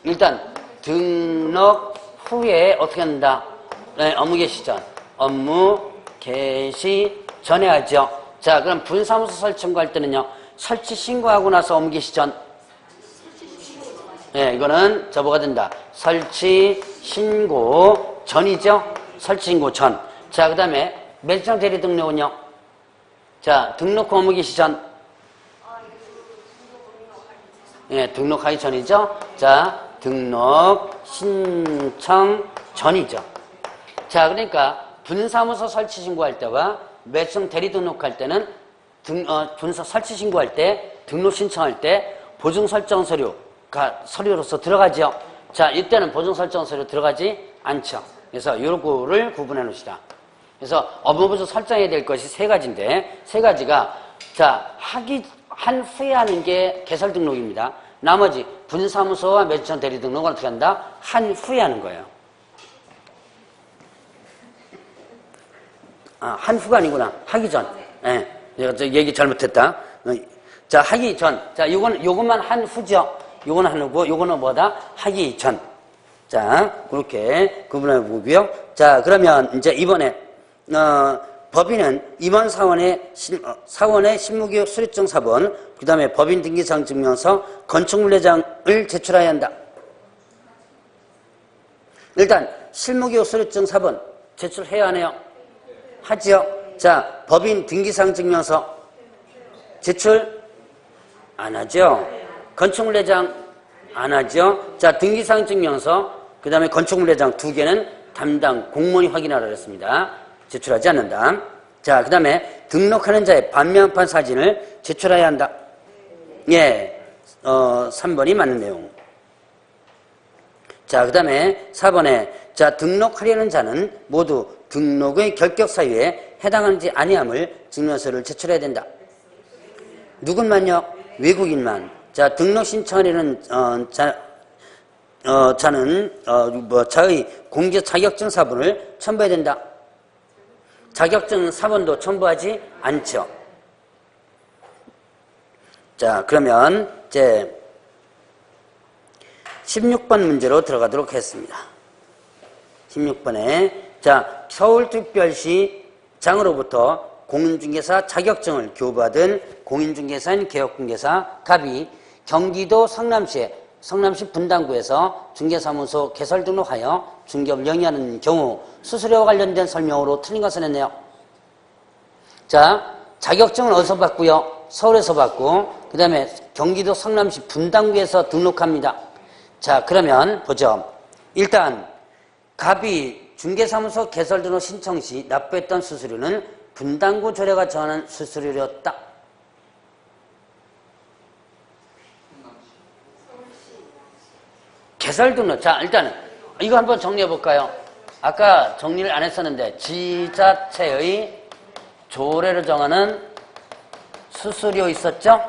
일단 등록 후에 어떻게 한다? 네, 업무 개시 전. 업무 개시 전에 하죠. 자, 그럼 분사무소 설치 신고할 때는요. 설치 신고하고 나서 업무 개시 전. 네, 이거는 뭐가 된다. 설치 신고 전이죠. 설치 신고 전. 자, 그다음에 매수장 대리 등록은요. 자, 등록 후 업무 개시 전. 예, 등록하기 전이죠. 자, 등록 신청 전이죠. 자, 그러니까 분사무소 설치 신고할 때와 매수장 대리 등록할 때는 분사 설치 신고할 때, 등록 신청할 때 보증 설정 서류가 서류로서 들어가죠. 자, 이때는 보증 설정 서류 들어가지 않죠. 그래서 요거를 구분해 놓읍시다. 그래서 업무보증 설정해야 될 것이 세 가지인데, 세 가지가 자, 한 후에 하는 게 개설 등록입니다. 나머지 분사무소와 매수장 대리 등록은 어떻게 한다? 한 후에 하는 거예요. 한 후가 아니구나. 하기 전. 예. 내가 얘기 잘못했다. 자, 하기 전. 자, 요것만 한 후죠. 요거는 한 후고, 요거는 뭐다? 하기 전. 자, 그렇게 구분해 보고요. 자, 그러면 이제 이번에, 법인은 임원 사원의 실무교육 수료증 4번, 그 다음에 법인 등기상 증명서, 건축물례장을 제출해야 한다. 일단, 실무교육 수료증 4번 제출해야 하네요. 하지요. 자, 법인 등기상 증명서 제출 안 하죠. 건축물례장 안 하죠. 자, 등기상 증명서, 그 다음에 건축물례장 두 개는 담당 공무원이 확인하라 그랬습니다. 제출하지 않는다. 자, 그 다음에 등록하는 자의 반면판 사진을 제출해야 한다. 예, 3번이 맞는 내용. 자, 그 다음에 4번에 자, 등록하려는 자는 모두 등록의 결격 사유에 해당하는지 아니함을 증명서를 제출해야 된다. 누군만요? 외국인만. 자, 등록 신청하려는 자는 자의 공개 자격증 사본을 첨부해야 된다. 자격증 사본도 첨부하지 않죠. 자, 그러면 이제 16번 문제로 들어가도록 하겠습니다. 16번에 자 서울특별시장으로부터 공인중개사 자격증을 교부받은 공인중개사인 개업공개사 갑이 경기도 성남시 분당구에서 중개사무소 개설 등록하여 중개업을 영위하는 경우 수수료와 관련된 설명으로 틀린 것을 했네요. 자, 자격증을 어디서 받고요? 서울에서 받고 그 다음에 경기도 성남시 분당구에서 등록합니다. 자, 그러면 보죠. 일단 갑이 중개사무소 개설 등록 신청 시 납부했던 수수료는 분당구 조례가 정하는 수수료였다. 개설 등록. 자, 일단 이거 한번 정리해 볼까요? 아까 정리를 안 했었는데 지자체의 조례를 정하는 수수료 있었죠?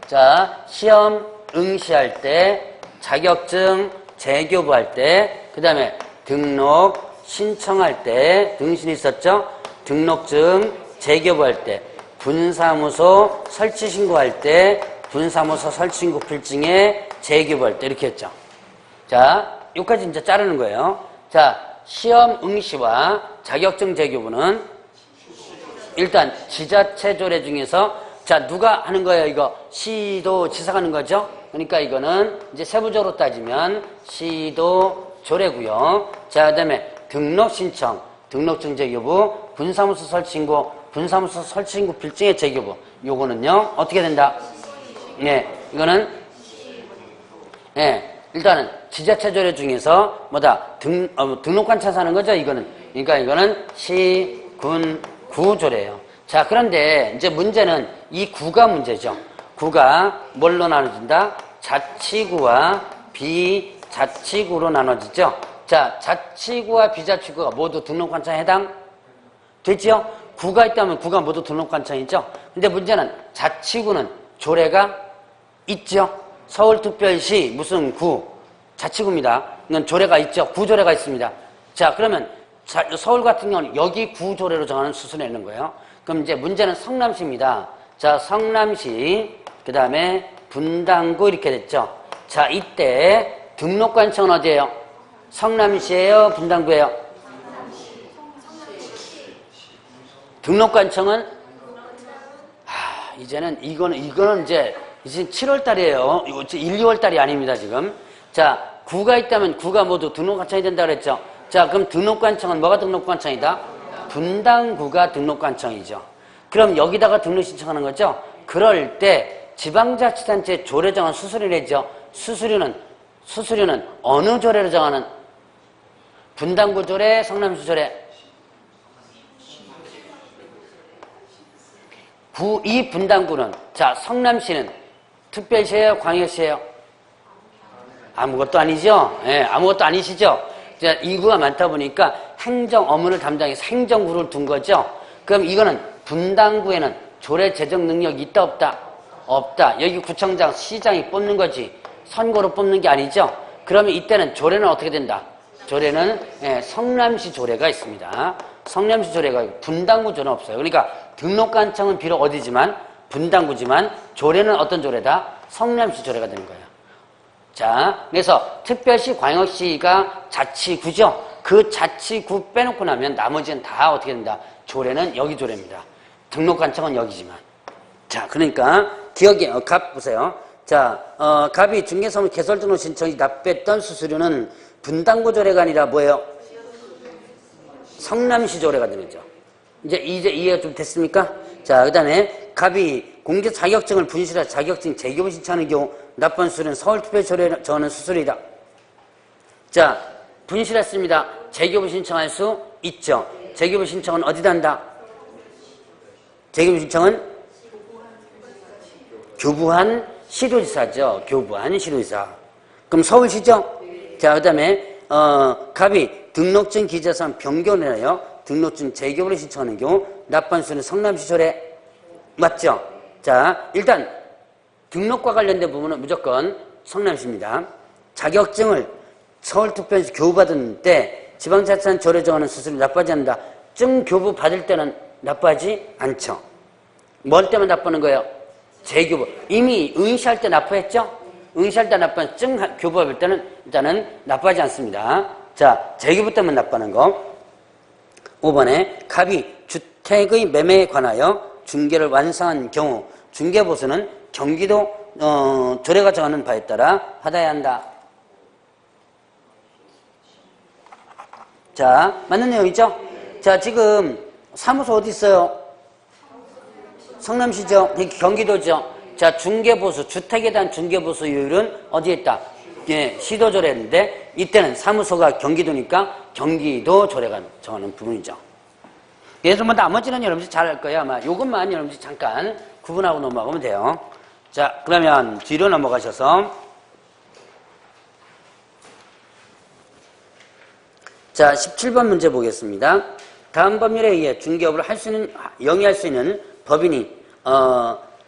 자, 시험 응시할 때, 자격증 재교부할 때, 그 다음에 등록 신청할 때 등신이 있었죠? 등록증 재교부할 때, 분사무소 설치 신고할 때, 분사무소 설치 신고 필증에 재교부할 때 이렇게 했죠. 자, 여기까지 이제 자르는 거예요. 자, 시험 응시와 자격증 재교부는 일단 지자체 조례 중에서 자, 누가 하는 거예요? 이거 시도 지사가 하는 거죠? 그러니까 이거는 이제 세부적으로 따지면 시도 조례고요. 자, 그다음에 등록 신청, 등록증 재교부, 분사무소 설치 신고, 분사무소 설치 신고 필증의 재교부. 요거는요. 어떻게 된다? 네. 이거는 네. 일단은 지자체 조례 중에서 뭐다? 등록관청에서 하는 거죠, 이거는. 그러니까 이거는 시, 군, 구 조례예요. 자, 그런데 이제 문제는 이 구가 문제죠. 구가 뭘로 나눠진다? 자치구와 비자치구로 나눠지죠. 자, 자치구와 비자치구가 모두 등록관청에 해당 되죠? 구가 있다면 구가 모두 등록관청이죠. 근데 문제는 자치구는 조례가 있죠. 서울특별시 무슨 구 자치구입니다. 이건 조례가 있죠. 구조례가 있습니다. 자, 그러면 서울 같은 경우는 여기 구조례로 정하는 수순을 내는 거예요. 그럼 이제 문제는 성남시입니다. 자, 성남시, 그 다음에 분당구 이렇게 됐죠. 자, 이때 등록관청은 어디예요? 성남시예요? 분당구예요? 등록관청은 이제는 이거는 이제 7월 달이에요. 이거 1, 2월 달이 아닙니다, 지금. 자, 구가 있다면 구가 모두 등록관청이 된다 그랬죠. 자, 그럼 등록관청은 뭐가 등록관청이다? 분당구가 등록관청이죠. 그럼 여기다가 등록 신청하는 거죠? 그럴 때 지방자치단체 조례 정한 수수료를 내죠. 수수료는 어느 조례로 정하는? 분당구 조례, 성남시 조례. 이 분당구는, 자, 성남시는 특별시예요? 광역시예요? 아무것도 아니죠? 예, 아무것도 아니시죠? 자, 인구가 많다 보니까 행정 업무를 담당해서 행정구를 둔 거죠? 그럼 이거는 분당구에는 조례 제정 능력이 있다, 없다? 없다. 여기 구청장, 시장이 뽑는 거지. 선거로 뽑는 게 아니죠? 그러면 이때는 조례는 어떻게 된다? 조례는 성남시 조례가 있습니다. 성남시 조례가 있고 분당구 조례는 없어요. 그러니까 등록관청은 비록 어디지만 분당구지만 조례는 어떤 조례다? 성남시 조례가 되는 거예요. 자, 그래서 특별시, 광역시가 자치구죠. 그 자치구 빼놓고 나면 나머지는 다 어떻게 된다? 조례는 여기 조례입니다. 등록관청은 여기지만. 자, 그러니까 기억에 갑 보세요. 자, 갑이 중개사무소 개설 등록 신청이 납부했던 수수료는 분당구 조례가 아니라 뭐예요? 성남시 조례가 되는 거죠. 이제 이해가 좀 됐습니까? 자, 그 다음에 갑이 공개 자격증을 분실해 자격증 재교부 신청하는 경우 납부한 수수료는 서울특별시 조례 정하는 수수료이다. 자, 분실했습니다. 재교부 신청할 수 있죠. 재교부 신청은 어디다 한다? 재교부 신청은 교부한 시도지사죠. 교부한 시도지사. 그럼 서울시죠? 자, 그 다음에 갑이 등록증 기재사항 변경을 하여 등록증 재교부를 신청하는 경우 납부한 수는 성남시 조례 맞죠? 자, 일단 등록과 관련된 부분은 무조건 성남시입니다. 자격증을 서울특별시 교부받은 때 지방자치단 조례 정하는 수수료 납부하지 않는다. 증 교부 받을 때는 납부하지 않죠. 뭘 때만 납부하는 거예요? 재교부. 이미 응시할 때 납부했죠? 응시할 때 납부한 증 교부 받을 때는 일단은 납부하지 않습니다. 자, 재기부 때문에 납부하는 거. 5번에 갑이 주택의 매매에 관하여 중개를 완성한 경우 중개보수는 경기도 조례가 정하는 바에 따라 받아야 한다. 자, 맞는 내용이죠? 자, 지금 사무소 어디 있어요? 성남시죠? 경기도죠? 자, 중개보수, 주택에 대한 중개보수율은 어디에 있다? 예, 시도조례인데 이때는 사무소가 경기도니까 경기도 조례가 정하는 부분이죠. 그래서 뭐 나머지는 여러분들 잘 알 거예요. 아마 이것만 여러분들 잠깐 구분하고 넘어가면 돼요. 자, 그러면 뒤로 넘어가셔서 자, 17번 문제 보겠습니다. 다음 법률에 의해 중개업을 영위할 수 있는 법인이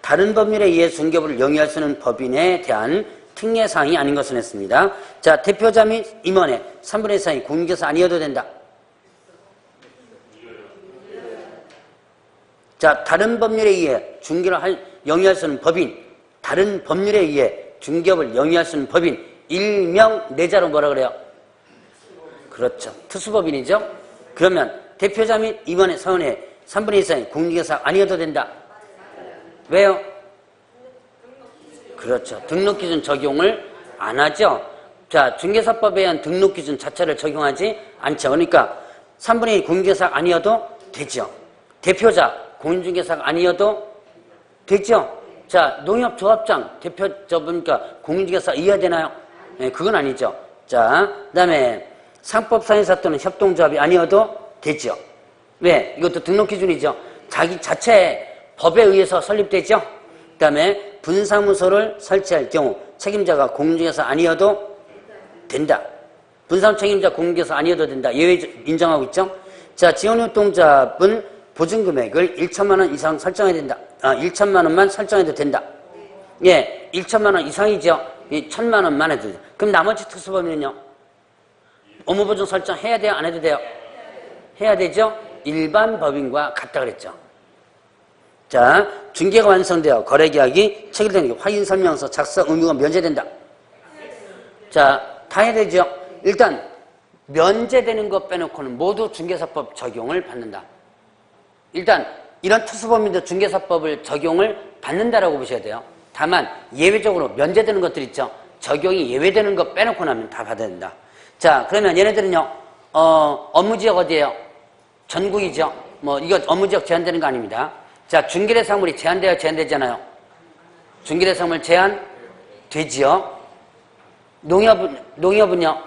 다른 법률에 의해 중개업을 영위할 수 있는 법인에 대한 특례사항이 아닌 것을 했습니다. 자, 대표자 및 임원의 3분의 1 이상이 공인중개사 아니어도 된다. 자, 다른 법률에 의해 중개를 영위할 수 있는 법인, 다른 법률에 의해 중개업을 영위할 수 있는 법인, 일명 내자로 뭐라 그래요? 그렇죠. 특수법인이죠. 그러면 대표자 및 임원의 사원의 3분의 1 이상이 공인중개사 아니어도 된다. 왜요? 그렇죠. 등록기준 적용을 안 하죠. 자, 중개사법에 의한 등록기준 자체를 적용하지 않죠. 그러니까 3분의 1 공인중개사 아니어도 되죠. 대표자 공인중개사가 아니어도 되죠. 자, 농협조합장 대표자 보니까 공인중개사 이해야 되나요? 네, 그건 아니죠. 자, 그 다음에 상법사회사 또는 협동조합이 아니어도 되죠. 왜? 이것도 등록기준이죠. 자기 자체 법에 의해서 설립되죠. 그 다음에 분사무소를 설치할 경우 책임자가 공인중개사 아니어도 된다. 분사무 책임자 공인중개사 아니어도 된다. 예외 인정하고 있죠. 자, 지원활동자분 보증금액을 1천만 원 이상 설정해야 된다. 1천만 원만 설정해도 된다. 예, 1천만 원 이상이죠. 1천만 원만 해도 돼요. 그럼 나머지 특수법인은요? 업무보증 설정해야 돼요? 안 해도 돼요? 해야 되죠? 일반 법인과 같다 그랬죠. 자, 중개가 완성되어 거래계약이 체결되는 게 확인설명서 작성 의무가 면제된다. 자, 다 해야 되죠? 일단 면제되는 것 빼놓고는 모두 중개사법 적용을 받는다. 일단 이런 특수법인도 중개사법을 적용을 받는다라고 보셔야 돼요. 다만 예외적으로 면제되는 것들 있죠. 적용이 예외되는 것 빼놓고 나면 다 받아야 된다. 자, 그러면 얘네들은요, 업무지역 어디예요? 전국이죠. 뭐 이거 업무지역 제한되는 거 아닙니다. 자, 중개대상물이 제한돼야 제한되잖아요. 중개대상물 제한되지요. 농협은요?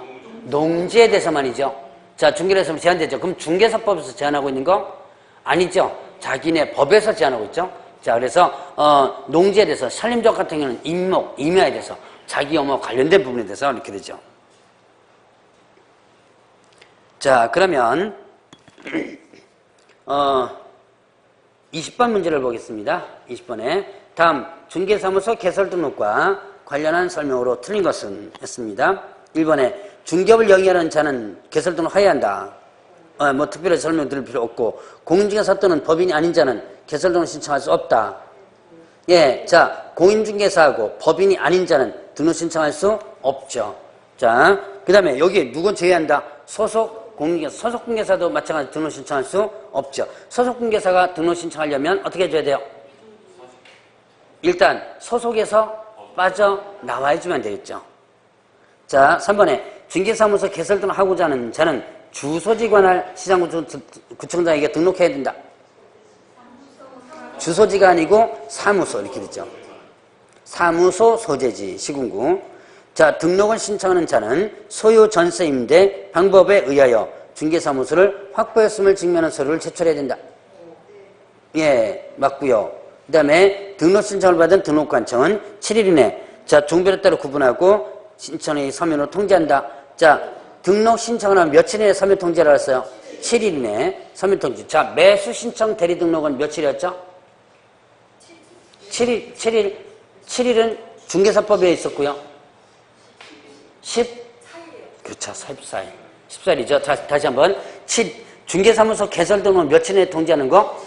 농지에 대해서만이죠. 자, 중개대상물 제한되죠. 그럼 중개사법에서 제한하고 있는 거? 아니죠. 자기네 법에서 제한하고 있죠. 자, 그래서 농지에 대해서 산림조합 같은 경우는 임목, 임야에 대해서 자기 업무와 관련된 부분에 대해서 이렇게 되죠. 자, 그러면 20번 문제를 보겠습니다. 20번에 다음 중개사무소 개설 등록과 관련한 설명으로 틀린 것은 했습니다. 1번에 중개업을 영위하는 자는 개설 등록해야 한다. 뭐 특별히 설명 드릴 필요 없고 공인중개사 또는 법인이 아닌 자는 개설 등록 신청할 수 없다. 예, 자, 공인중개사하고 법인이 아닌 자는 등록 신청할 수 없죠. 자, 그 다음에 여기 누군 제외한다? 소속 공인중개사, 소속 공개사도 마찬가지로 등록 신청할 수 없죠. 소속 공개사가 등록 신청하려면 어떻게 해줘야 돼요? 일단 소속에서 빠져나와야지만 되겠죠. 자, 3번에 중개사무소 개설 등록하고자 하는 자는 주소지 관할 시장구청장에게 등록해야 된다. 주소지가 아니고 사무소 이렇게 되죠. 사무소 소재지 시군구. 자, 등록을 신청하는 자는 소유 전세 임대 방법에 의하여 중개사무소를 확보했음을 증명하는 서류를 제출해야 된다. 예, 맞고요. 그 다음에 등록 신청을 받은 등록관청은 7일 이내 자, 종별에 따라 구분하고 신청의 서면으로 통지한다. 자, 등록 신청을 하면 며칠 이내에 서면 통지를 했어요? 7일 이내에 서면 통지. 자, 매수 신청 대리 등록은 며칠이었죠? 7일은 중개사법에 있었고요. 14일. 14일이죠. 다시 한번. 중개사무소 개설 등록은 며칠 내에 통지하는 거?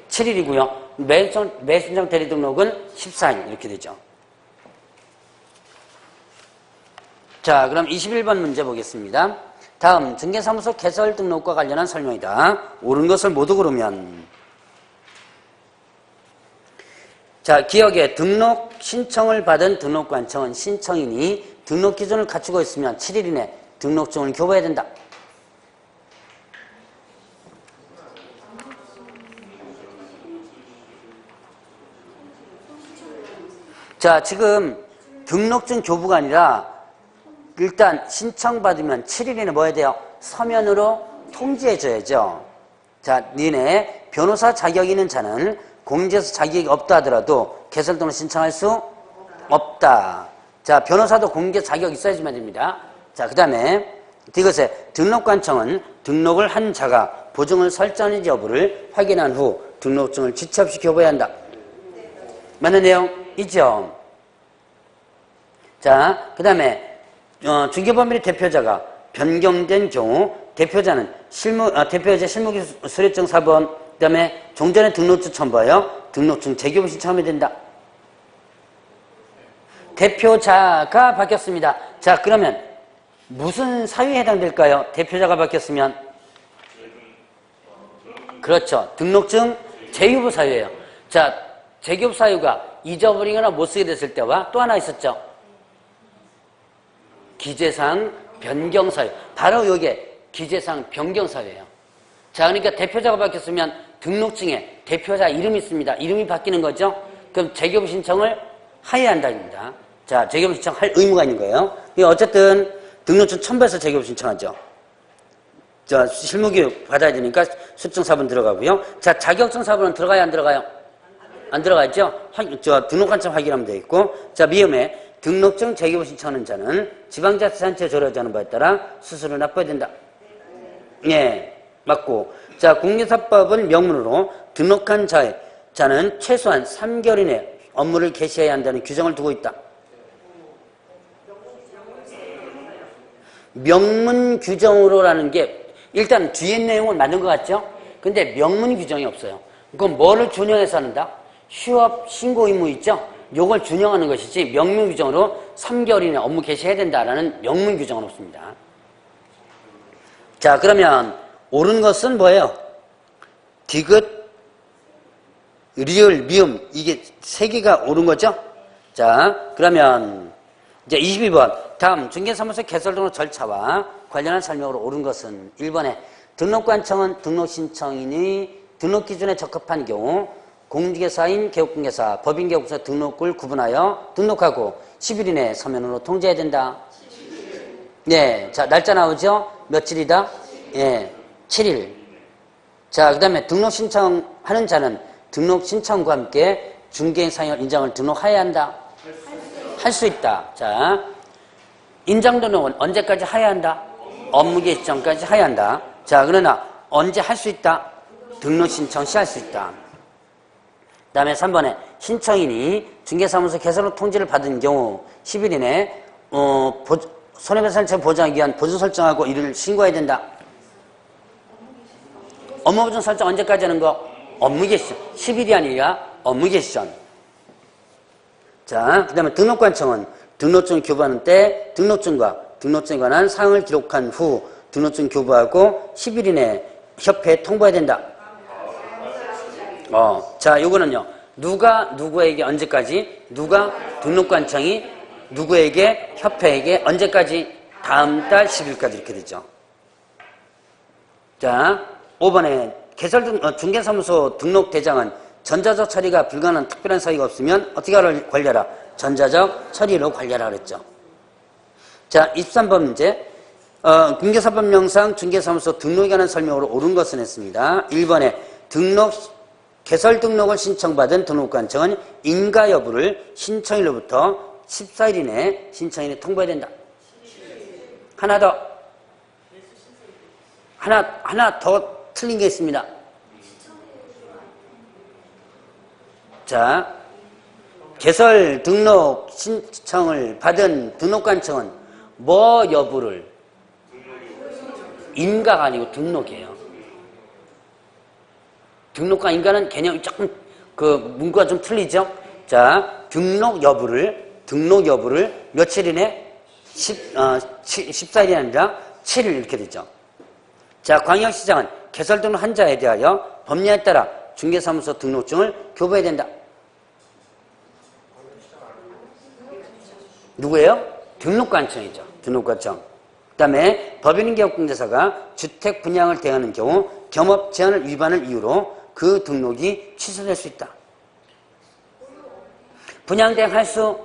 7일이고요. 매수신청 대리 등록은 14일. 이렇게 되죠. 자, 그럼 21번 문제 보겠습니다. 다음 중개사무소 개설 등록과 관련한 설명이다. 옳은 것을 모두 고르면 자, 기억에 등록 신청을 받은 등록관청은 신청인이 등록 기준을 갖추고 있으면 7일 이내 등록증을 교부해야 된다. 자, 지금 등록증 교부가 아니라 일단 신청받으면 7일 이내 뭐 해야 돼요? 서면으로 통지해줘야죠. 자, 니네 변호사 자격이 있는 자는 공인중개사 자격이 없다 하더라도 개설 등록 신청할 수 없다. 자, 변호사도 공인중개사 자격 있어야지만 됩니다. 자, 그 다음에 이것에 등록관청은 등록을 한 자가 보증을 설정하는지 여부를 확인한 후 등록증을 지체 없이 교부해야 한다. 맞는 내용 있죠? 자, 그 다음에 중개법인의 대표자가 변경된 경우 대표자는 대표자 실무기 수료증 사본 그 다음에 종전에 등록증 첨부하여 등록증 재교부 신청하면 된다. 대표자가 바뀌었습니다. 자, 그러면 무슨 사유에 해당될까요? 대표자가 바뀌었으면 그렇죠. 등록증 재교부 사유예요. 자, 재교부 사유가 잊어버리거나 못 쓰게 됐을 때와 또 하나 있었죠. 기재사항 변경 사유. 바로 이게 기재사항 변경 사유예요. 자, 그러니까 대표자가 바뀌었으면 등록증에 대표자 이름이 있습니다. 이름이 바뀌는 거죠. 그럼 재교부 신청을 하여야 한다입니다. 자, 재교부 신청할 의무가 있는 거예요. 어쨌든 등록증 첨부해서 재교부 신청하죠. 자, 실무교육 받아야 되니까 수증 사본 들어가고요. 자, 자격증 사본은 들어가요, 안 들어가요? 안 들어가죠? 등록관청 확인하면 돼 있고. 자, 미음에 등록증 재교부 신청하는 자는 지방자치단체에 조례하는 바에 따라 수수료 납부해야 된다. 예, 맞고. 자, 공개사법은 명문으로 등록한 자는 최소한 3개월 이내 업무를 개시해야 한다는 규정을 두고 있다. 명문 규정으로라는 게 일단 뒤에 내용은 맞는 것 같죠? 근데 명문 규정이 없어요. 그럼 뭐를 준용해서 한다? 휴업 신고 의무 있죠? 요걸 준용하는 것이지 명문 규정으로 3개월 이내 업무 개시해야 된다라는 명문 규정은 없습니다. 자, 그러면 옳은 것은 뭐예요? 디귿, 리을, 미음 이게 세 개가 옳은 거죠? 자, 그러면 이제 22번 다음 중개사무소 개설 등록 절차와 관련한 설명으로 옳은 것은 1번에 등록관청은 등록신청인이 등록기준에 적합한 경우 공인중개사인 개업공개사, 법인개업공사 등록을 구분하여 등록하고 10일 이내 서면으로 통지해야 된다. 네, 자, 날짜 나오죠? 며칠이다? 예, 7일. 자, 그 다음에 등록 신청하는 자는 등록 신청과 함께 중개사인을 인정을 등록해야 한다. 할 수 있다. 자, 인장 등록은 언제까지 해야 한다? 업무 개시 전까지 해야 한다. 자, 그러나 언제 할 수 있다? 등록 신청 시 할 수 있다. 그 다음에 3번에 신청인이 중개사무소 개설로 통지를 받은 경우 10일 이내 손해배상처 보장하기 위한 보증 설정하고 이를 신고해야 된다. 업무 보증 설정 언제까지 하는 거? 업무 개시 전. 10일이 아니라 업무 개시 전. 자, 그 다음에 등록관청은 등록증 교부하는 때 등록증에 관한 사항을 기록한 후 등록증 교부하고 10일 이내 협회에 통보해야 된다. 자, 요거는요. 누가 누구에게 언제까지? 누가 등록관청이 누구에게 협회에게 언제까지? 다음 달 10일까지 이렇게 되죠. 자, 5번에 중개사무소 등록대장은 전자적 처리가 불가능한 특별한 사유가 없으면 어떻게 관리하라? 전자적 처리로 관리하라 그랬죠. 자, 23번 문제. 공개사법령상 중개사무소 등록에 관한 설명으로 옳은 것은 했습니다. 1번에 개설 등록을 신청받은 등록관청은 인가 여부를 신청일로부터 14일 이내 신청인에 통보해야 된다. 하나 더 틀린 게 있습니다. 자, 개설 등록 신청을 받은 등록관청은 뭐 여부를? 인가가 아니고 등록이에요. 등록과 인가는 개념이 조금 문구가 좀 틀리죠? 자, 등록 여부를 며칠 이내 14일이 아니라 7 이렇게 되죠. 자, 광역시장은 개설 등록한 자에 대하여 법령에 따라 중개사무소 등록증을 교부해야 된다. 누구예요? 등록관청이죠. 등록관청. 그 다음에 법인개업공제사가 주택 분양을 대하는 경우 겸업 제한을 위반을 이유로 그 등록이 취소될 수 있다. 분양 대행할 수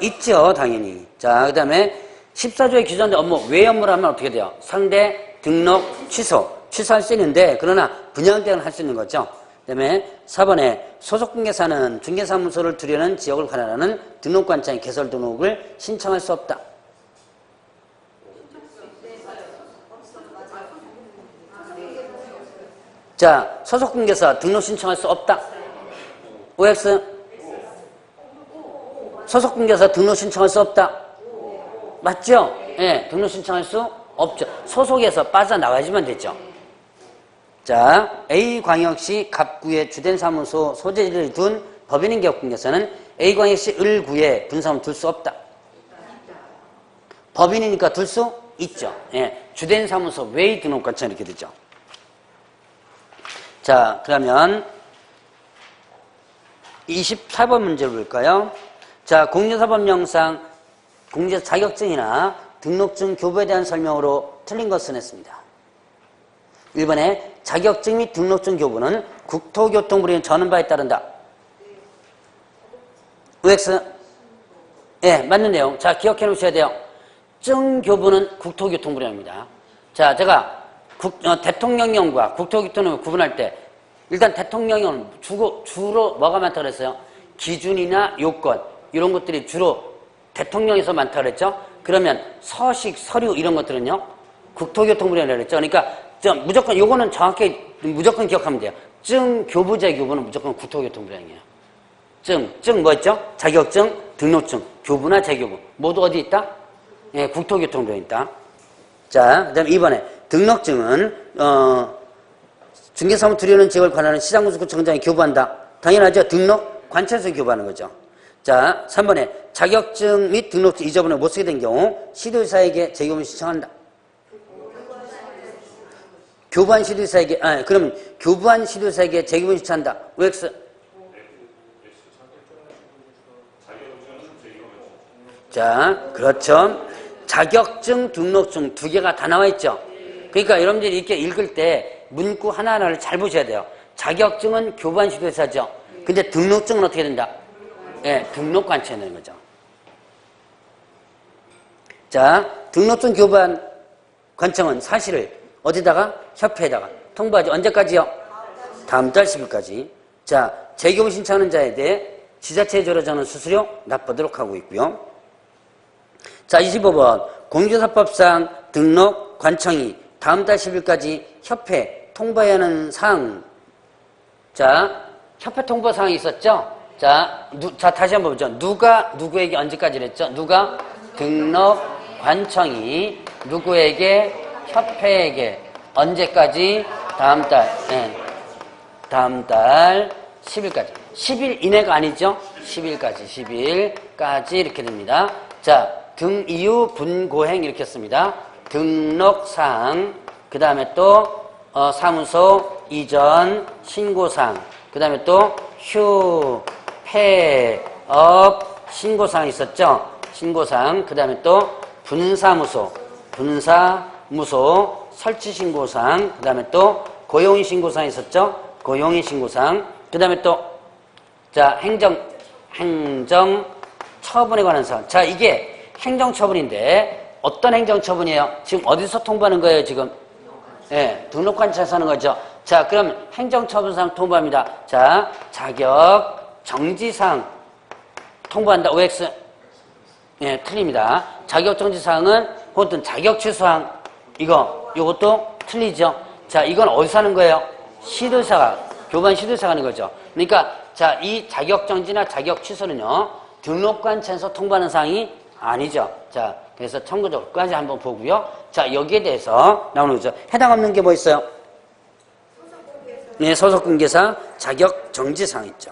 있죠. 당연히. 자, 그 다음에 14조에 규정된 업무 외 업무를 하면 어떻게 돼요? 상대 등록 취소. 취소할 수 있는데 그러나 분양 대행을 할 수 있는 거죠. 그 다음에 4번에 소속공개사는 중개사무소를 두려는 지역을 관할하는 등록관청의 개설 등록을 신청할 수 없다. 자, 소속공개사 등록 신청할 수 없다. OX 소속공개사 등록 신청할 수 없다. 맞죠? 예, 등록 신청할 수 없죠. 소속에서 빠져나가지만 됐죠. 자, A광역시 갑구에 주된 사무소 소재지를 둔 법인인 개업공개사는 A광역시 을구에 분사무소 둘 수 없다. 법인이니까 둘 수 있죠. 예, 주된 사무소 외의 등록관청 이렇게 되죠. 자, 그러면 24번 문제를 볼까요? 자, 공제사법령상 공제사 자격증이나 등록증 교부에 대한 설명으로 틀린 것은 했습니다. 1번에 자격증 및 등록증 교부는 국토교통부의 전원 바에 따른다. OX 예, 맞는 내용. 자, 기억해 놓으셔야 돼요. 증 교부는 국토교통부령입니다. 자, 제가 대통령령과 국토교통령을 구분할 때 일단 대통령령은 주로 뭐가 많다고 그랬어요? 기준이나 요건 이런 것들이 주로 대통령에서 많다고 그랬죠? 그러면 서식, 서류 이런 것들은요? 국토교통부령이라고 그랬죠? 그러니까 무조건 요거는 정확히 무조건 기억하면 돼요. 증 교부제 교부는 무조건 국토교통부령이에요. 증 뭐였죠? 자격증, 등록증, 교부나 재교부 모두 어디 있다? 예, 국토교통부령에 있다. 자, 그다음 2번에 등록증은 중개사무 두려는 지역을 관할하는 시장군수구청장이 교부한다. 당연하죠. 등록 관청에서 교부하는 거죠. 자, 3번에 자격증 및 등록증 잊어버려 못 쓰게 된 경우 시도의사에게 재교부를 신청한다. 교부한 시도의사에게 그러면 교부한 시도의사에게 재교부를 신청한다. OX 자, 그렇죠. 자격증, 등록증 두 개가 다 나와 있죠. 그러니까 여러분들이 이렇게 읽을 때 문구 하나하나를 잘 보셔야 돼요. 자격증은 교부한 시도의사죠. 근데 등록증은 어떻게 된다? 예, 등록관청에 되는 거죠. 자, 등록증 교부한 관청은 사실을 어디다가? 협회에다가 통보하죠. 언제까지요? 다음 달 10일까지. 자, 재교부 신청하는 자에 대해 지자체에 줄어드는 수수료 납부하도록 하고 있고요. 자, 25번 공인중개사법상 등록 관청이 다음 달 10일까지 협회 통보해야 하는 사항. 자, 협회 통보 사항이 있었죠? 자, 다시 한번 보죠. 누가 누구에게 언제까지 그랬죠? 누가 등록 관청이 누구에게 협회에게 언제까지? 다음 달, 네. 다음 달 10일까지. 10일 이내가 아니죠? 10일까지 이렇게 됩니다. 자, 등 이유 분고행 이렇게 했습니다. 등록사항, 그 다음에 또 사무소 이전 신고사항, 그 다음에 또 폐업 신고사항 있었죠? 신고사항, 그 다음에 또 분사무소 설치 신고사항, 그 다음에 또 고용인 신고사항 있었죠? 고용인 신고사항, 그 다음에 또 자, 행정 처분에 관한 사항. 자, 이게 행정처분인데 어떤 행정처분이에요? 지금 어디서 통보하는 거예요, 지금? 예, 등록관청에서 하는 거죠. 자, 그럼 행정처분사항 통보합니다. 자, 자격 정지사항 통보한다. OX. 예, 틀립니다. 자격 정지사항은 그것도 자격 취소사항. 요것도 틀리죠. 자, 이건 어디서 하는 거예요? 시도사가, 교부한 시도사가 하는 거죠. 그러니까, 자, 이 자격 정지나 자격 취소는요, 등록관청에서 통보하는 사항이 아니죠. 자, 그래서 참고적으로까지 한번 보고요. 자, 여기에 대해서 나오는 거죠. 해당 없는 게 뭐 있어요? 네, 소속공개사 자격 정지사항 있죠.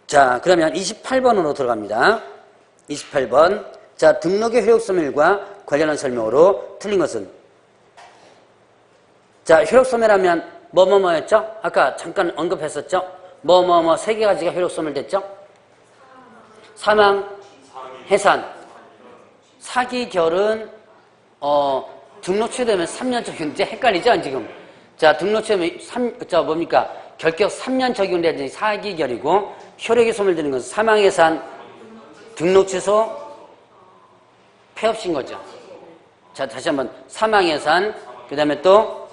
자, 그러면 28번으로 들어갑니다. 28번. 자, 등록의 효력 소멸과 관련한 설명으로 틀린 것은 자, 효력 소멸하면 뭐뭐뭐였죠? 아까 잠깐 언급했었죠? 뭐뭐뭐 세 개 가지가 효력 소멸됐죠? 사망, 해산, 사기, 결은 등록 취소되면 3년 적용. 이제 헷갈리죠 지금? 자, 등록 취소되면 뭡니까? 결격 3년 적용되는 사기, 결이고 효력이 소멸되는 것은 사망, 해산, 등록 취소, 폐업신 거죠. 자, 다시 한번 사망, 해산, 그 다음에 또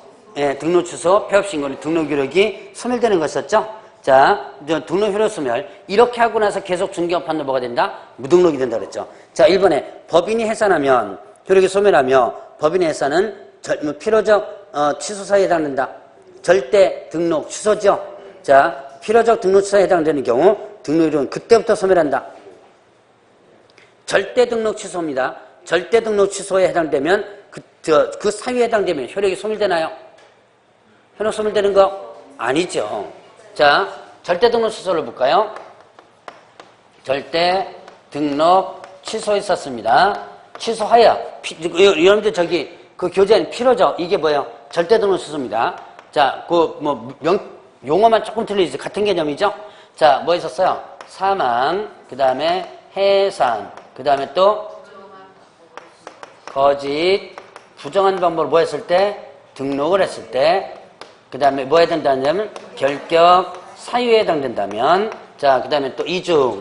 등록 취소, 폐업신고, 등록 효력이 소멸되는 것이었죠. 자, 등록 효력 소멸. 이렇게 하고 나서 계속 중개업하는 뭐가 된다? 무등록이 된다 그랬죠. 자, 1번에 법인이 해산하면 효력이 소멸하며 법인의 해산은 필요적 취소 사유에 해당된다. 절대 등록 취소죠. 자, 필요적 등록 취소에 해당되는 경우 등록 효력은 그때부터 소멸한다. 절대 등록 취소입니다. 절대 등록 취소에 해당되면 그 사유에 해당되면 효력이 소멸되나요? 효력 소멸되는 거 아니죠. 자, 절대 등록 취소를 볼까요? 절대 등록 취소 있었습니다. 취소하여 여러분들 저기 그 교재는 필요적 이게 뭐예요? 절대 등록 취소입니다. 자, 용어만 조금 틀리지 같은 개념이죠? 자, 뭐 있었어요? 사망, 그 다음에 해산, 그 다음에 또 거짓, 부정한 방법을 뭐 했을 때? 등록을 했을 때, 그 다음에 뭐 해야 된다면? 결격, 사유에 해당된다면, 자, 그 다음에 또 이중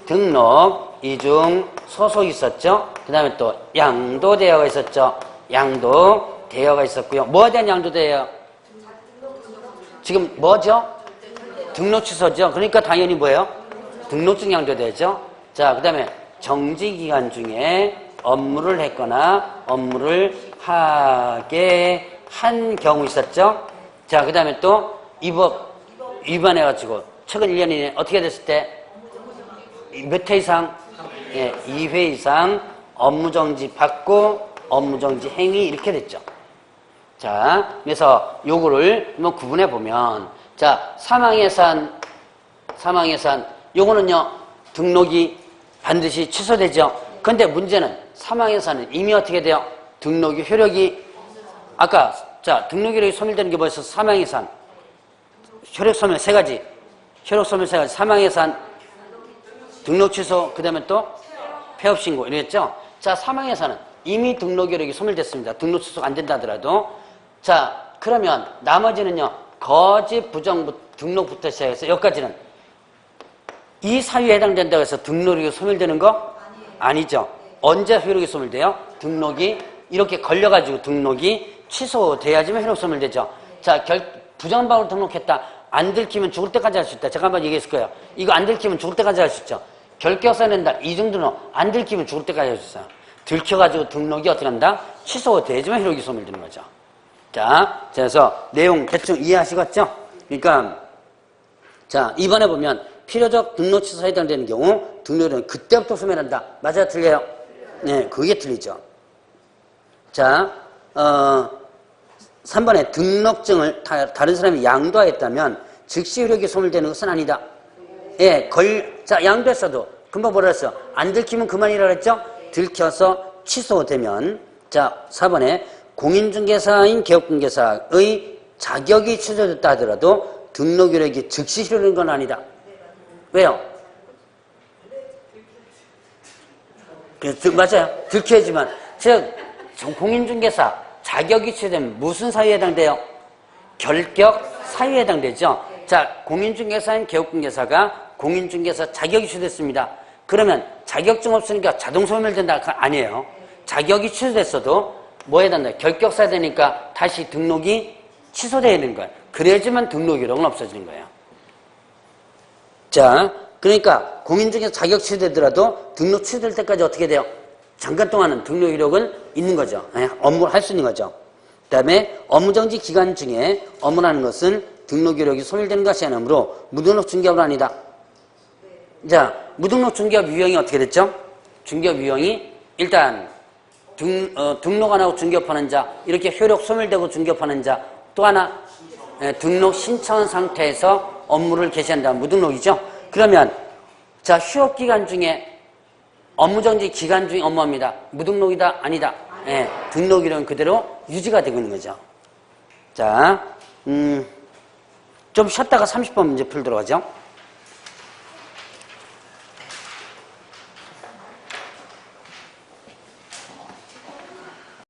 등록, 이중 소속 있었죠? 그 다음에 또 양도대여가 있었죠? 양도대여가 있었고요. 뭐에 대한 양도대여? 지금 뭐죠? 등록 취소죠? 그러니까 당연히 뭐예요? 등록증 양도대여죠? 자, 그 다음에 정지기간 중에 업무를 했거나 업무를 하게 한 경우 있었죠? 자, 그 다음에 또 이 법 위반해가지고 최근 1년 이내 어떻게 됐을 때 몇 회 이상? 예, 2회 이상 업무정지 받고 업무정지 행위 이렇게 됐죠. 자, 그래서 요거를 한번 구분해 보면 자, 사망해산 요거는요 등록이 반드시 취소되죠. 근데 문제는 사망해산은 이미 어떻게 돼요? 등록이 효력이 아까 자 등록 효력이 소멸되는 게 뭐였어? 사망해산 효력 소멸 세 가지 사망해산 등록 취소 그 다음에 또 폐업신고 이랬죠. 자, 사망해산은 이미 등록 효력이 소멸됐습니다. 등록 취소가 안 된다 하더라도 자 그러면 나머지는요 거짓 부정 등록부터 시작해서 여기까지는 이 사유에 해당된다고 해서 등록이 소멸되는 거? 아니죠. 언제 효력이 소멸돼요? 등록이 이렇게 걸려가지고 등록이 취소돼야지만 효력 소멸되죠. 자, 부정한 방으로 등록했다. 안 들키면 죽을 때까지 할 수 있다. 제가 한번 얘기했을 거예요. 이거 안 들키면 죽을 때까지 할 수 있죠. 결격사 낸다. 이중 등록 안 들키면 죽을 때까지 할 수 있어요. 들켜가지고 등록이 어떻게 한다? 취소돼야지만 효력이 소멸되는 거죠. 자, 그래서 내용 대충 이해하시겠죠? 그러니까 자, 이번에 보면 필요적 등록 취소에 해당되는 경우 등록은 그때부터 소멸한다. 맞아요? 틀려요? 네, 그게 틀리죠. 자, 3번에 등록증을 다른 사람이 양도하였다면 즉시 효력이 소멸되는 것은 아니다. 예, 자, 양도했어도 금방 뭐라 했어요? 안 들키면 그만이라 그랬죠? 들켜서 취소되면 자, 4번에 공인중개사인 개업공개사의 자격이 취소됐다 하더라도 등록 효력이 즉시 실효되는 건 아니다. 왜요? 맞아요. 들켜야지만. 즉, 공인중개사 자격이 취소되면 무슨 사유에 해당돼요? 결격 사유에 해당되죠. 자, 공인중개사인 개업공개사가 공인중개사 자격이 취소됐습니다. 그러면 자격증 없으니까 자동 소멸된다? 아니에요. 자격이 취소됐어도 뭐 해야 된다? 결격사야 되니까 다시 등록이 취소되어야 되는 거예요. 그래야지만 등록 효력은 없어지는 거예요. 자, 그러니까 공인중개사 자격 취소되더라도 등록 취소될 때까지 어떻게 돼요? 잠깐 동안은 등록 효력은 있는 거죠. 업무를 할 수 있는 거죠. 그 다음에 업무정지 기간 중에 업무라는 것은 등록 효력이 소멸되는 것이 아니므로 무등록 중개업은 아니다. 자, 무등록 중개업 유형이 어떻게 됐죠? 중개업 유형이 일단 등록 안 하고 중개업하는 자, 이렇게 효력 소멸되고 중개업하는 자, 또 하나 등록 신청 상태에서 업무를 개시한다. 무등록이죠. 그러면 자, 휴업 기간 중에 업무정지 기간 중에 업무합니다. 무등록이다? 아니다? 예, 등록일은 그대로 유지가 되고 있는 거죠. 자, 좀 쉬었다가 30번 문제 풀도록 하죠.